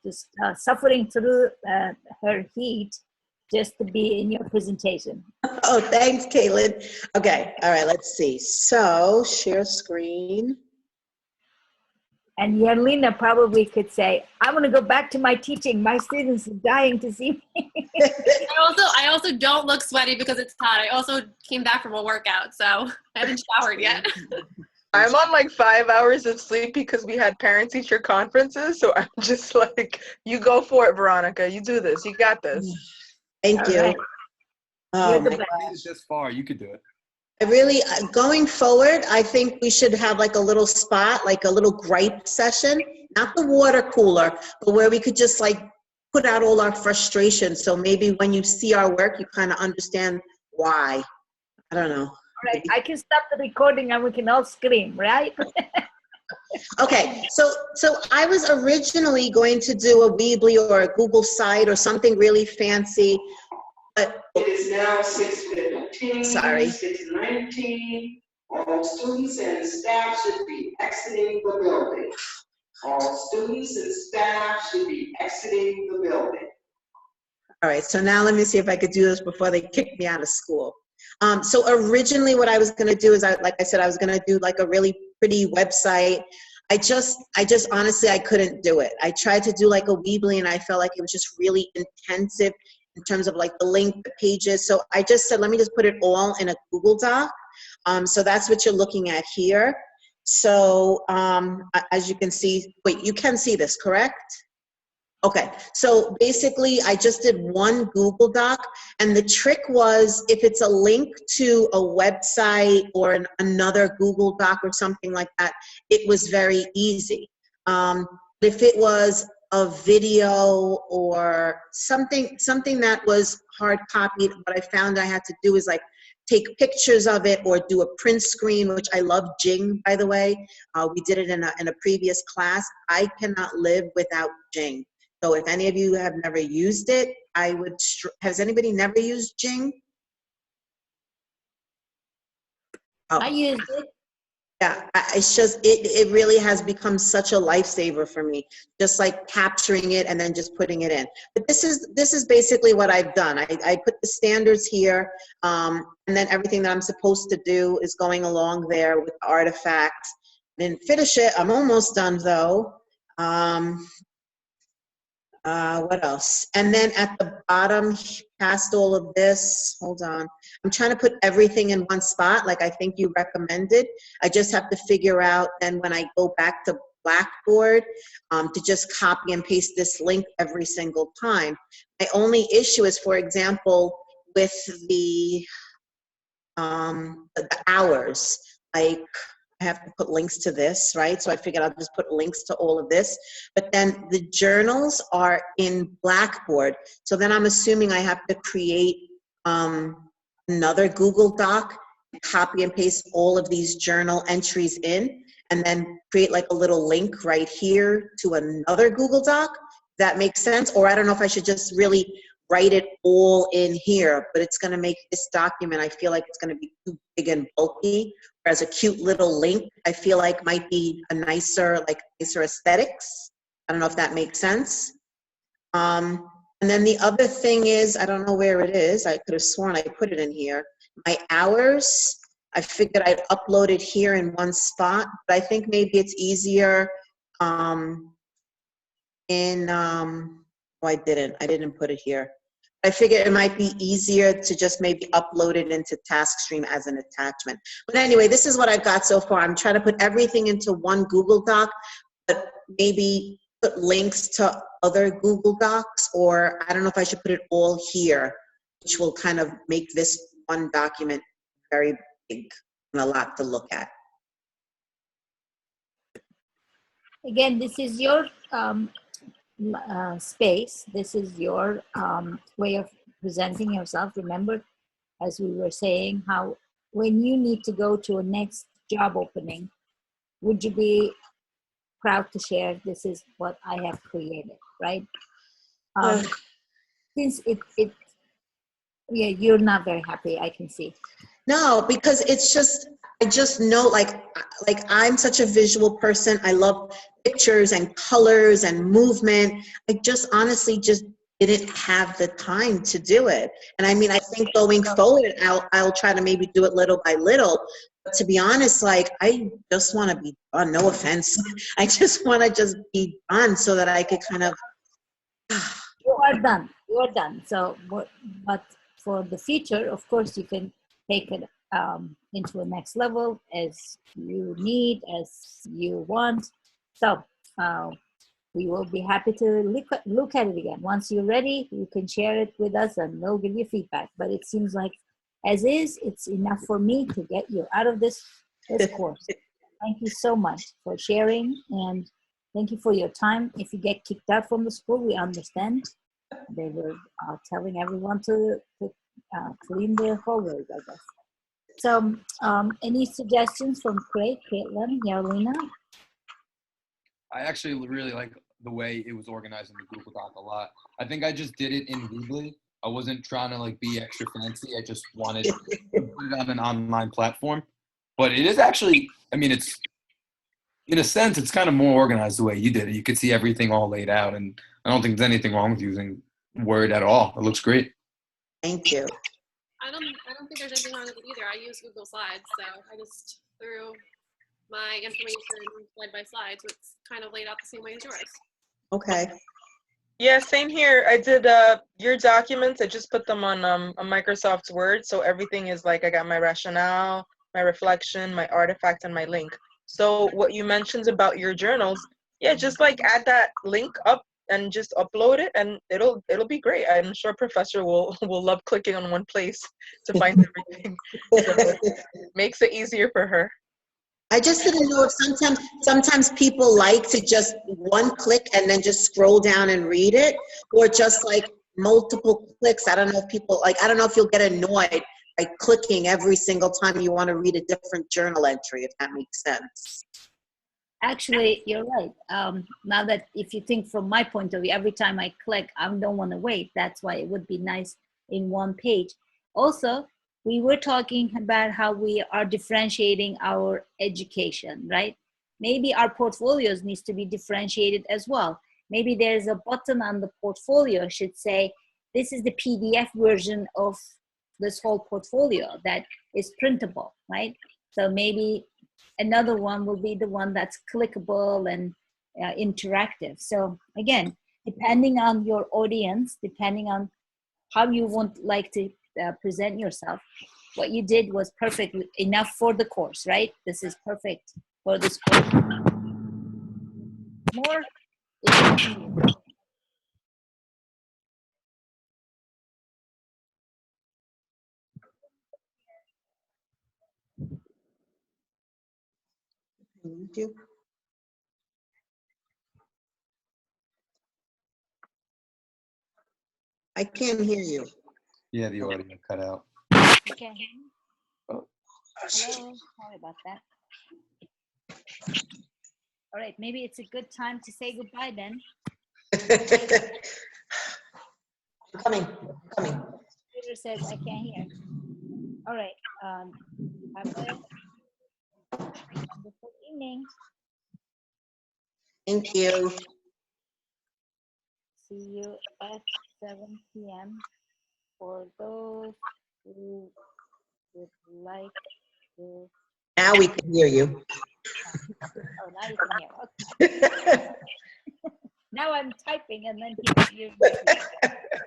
just suffering through her heat just to be in your presentation. Oh, thanks, Caitlin. Okay. All right. Let's see. So share screen. And Yarlina probably could say, I want to go back to my teaching. My students are dying to see me. I also don't look sweaty because it's hot. I also came back from a workout, so I haven't showered yet. I'm on like 5 hours of sleep because we had parent-teacher conferences. So I'm just like, you go for it, Veronica. You do this. You got this. Thank you. Right. Oh, You're the my best. God. Made it this far, you could do it. I really, going forward, I think we should have like a little spot, like a little gripe session, not the water cooler, but where we could just like put out all our frustration. So maybe when you see our work, you kind of understand why. I don't know. All right, I can stop the recording and we can all scream, right? Okay, so I was originally going to do a Weebly or a Google site or something really fancy, but it is now 6:15. Sorry. 6:19. All students and staff should be exiting the building. All students and staff should be exiting the building. all right, so now let me see if I could do this before they kick me out of school. So originally what I was gonna do is, like I said, I was gonna do like a really pretty website. I just honestly, I couldn't do it. I tried to do like a Weebly and I felt like it was just really intensive in terms of like the link, the pages. So I just said, let me just put it all in a Google Doc. So that's what you're looking at here. So as you can see, wait, you can see this, correct? Okay, so basically I just did one Google Doc, and the trick was if it's a link to a website or another Google Doc or something like that, it was very easy. If it was a video or something that was hard copied, what I found I had to do is like take pictures of it or do a print screen, which I love Jing, by the way. We did it in a previous class. I cannot live without Jing. So if any of you have never used it, I would, has anybody never used Jing? Oh. I used it. Yeah, it's just, it really has become such a lifesaver for me, just like capturing it and then just putting it in. But this is basically what I've done. I put the standards here, and then everything that I'm supposed to do is going along there with the artifacts. Didn't finish it, I'm almost done though. What else? And then at the bottom, past all of this, hold on. I'm trying to put everything in one spot, like I think you recommended. I just have to figure out then when I go back to Blackboard to just copy and paste this link every single time. My only issue is, for example, with the hours, like, I have to put links to this, right? So I figured I'll just put links to all of this. But then the journals are in Blackboard. So then I'm assuming I have to create another Google Doc, copy and paste all of these journal entries in, and then create like a little link right here to another Google Doc. That makes sense? Or I don't know if I should just really write it all in here, but it's gonna make this document, I feel like it's gonna be too big and bulky. Whereas a cute little link, I feel like might be a nicer aesthetics. I don't know if that makes sense. And then the other thing is, I don't know where it is. I could have sworn I put it in here. My hours, I figured I'd upload it here in one spot, but I think maybe it's easier oh, I didn't put it here. I figured it might be easier to just maybe upload it into TaskStream as an attachment. But anyway, this is what I've got so far. I'm trying to put everything into one Google Doc, but maybe put links to other Google Docs, or I don't know if I should put it all here, which will kind of make this one document very big and a lot to look at. Again, this is your space. This is your way of presenting yourself. Remember, as we were saying, how when you need to go to a next job opening, would you be proud to share, this is what I have created, right? Since yeah, you're not very happy, I can see. No, because it's just, I just know, like I'm such a visual person. I love pictures and colors and movement. I just honestly just didn't have the time to do it. And I mean, I think going forward, I'll try to maybe do it little by little. But to be honest, like, I just want to be done. No offense. I just want to just be done so that I could kind of. You are done. You are done. So, but for the future, of course, you can take it into a next level as you need, as you want. So we will be happy to look at it again. Once you're ready, you can share it with us and we'll give you feedback. But it seems like as is, it's enough for me to get you out of this course. Thank you so much for sharing, and thank you for your time. If you get kicked out from the school, we understand. They were telling everyone to clean the hallways, I guess. So any suggestions from Craig, Caitlin, Yarlina? I actually really like the way it was organized in the Google Doc a lot. I think I just did it in Weebly. I wasn't trying to like be extra fancy. I just wanted to put it on an online platform. But it is actually, I mean, it's, in a sense, it's kind of more organized the way you did it. You could see everything all laid out, and I don't think there's anything wrong with using Word at all. It looks great. Thank you. I don't think there's anything wrong with it either. I use Google Slides, so I just threw my information slide by slide, so it's kind of laid out the same way as yours. Okay. Yeah, same here. I did your documents. I just put them on Microsoft Word, so everything is like, I got my rationale, my reflection, my artifact, and my link. So what you mentioned about your journals, yeah, just like add that link up and just upload it, and it'll be great. I'm sure Professor will love clicking on one place to find everything. So it makes it easier for her. I just didn't know if sometimes people like to just one click and then just scroll down and read it, or just like multiple clicks. I don't know if people like, I don't know if you'll get annoyed by clicking every single time you want to read a different journal entry, if that makes sense. Actually, you're right. Now that if you think from my point of view, every time I click, I don't want to wait. That's why it would be nice in one page. Also, we were talking about how we are differentiating our education, right? Maybe our portfolios needs to be differentiated as well. Maybe there's a button on the portfolio should say, this is the PDF version of this whole portfolio that is printable, right? So maybe another one will be the one that's clickable and interactive. So again, depending on your audience, depending on how you like to present yourself, what you did was perfect enough for the course, right? This is perfect for this course. More is up to you. Thank you. I can't hear you. Yeah, the audio cut out. Okay. Oh. Hello, sorry about that. All right, maybe it's a good time to say goodbye then. I'm coming. Peter says I can't hear. All right, have a wonderful evening. Thank you. See you at 7 p.m. for those who would like to. Now we can hear you. Oh, now you can hear. Okay. Now I'm typing and then you're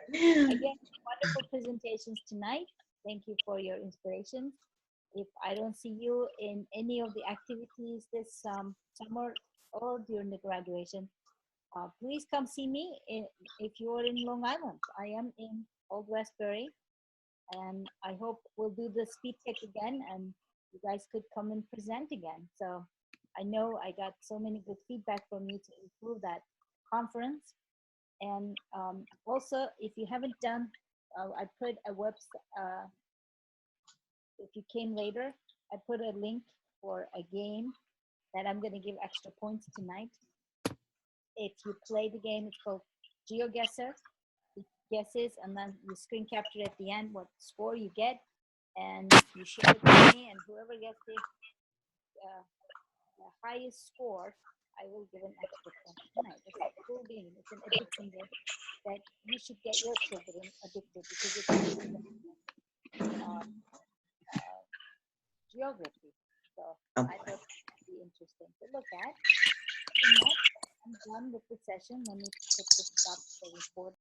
again, wonderful presentations tonight. Thank you for your inspiration. If I don't see you in any of the activities this summer or during the graduation, please come see me if you are in Long Island. I am in Old Westbury. And I hope we'll do the speed check again and you guys could come and present again. So I know I got so many good feedback from you to improve that conference. And also, if you haven't done, I put a website, if you came later, I put a link for a game that I'm going to give extra points tonight. If you play the game, it's called GeoGuessr. It guesses, and then you screen capture at the end what score you get, and you share it with me, and whoever gets the highest score, I will give an extra point tonight. It's a cool game. It's an addiction game that you should get your children addicted because it's geography. So I thought it would be interesting to look at. And that, I'm done with the session. Let me put the stop the report.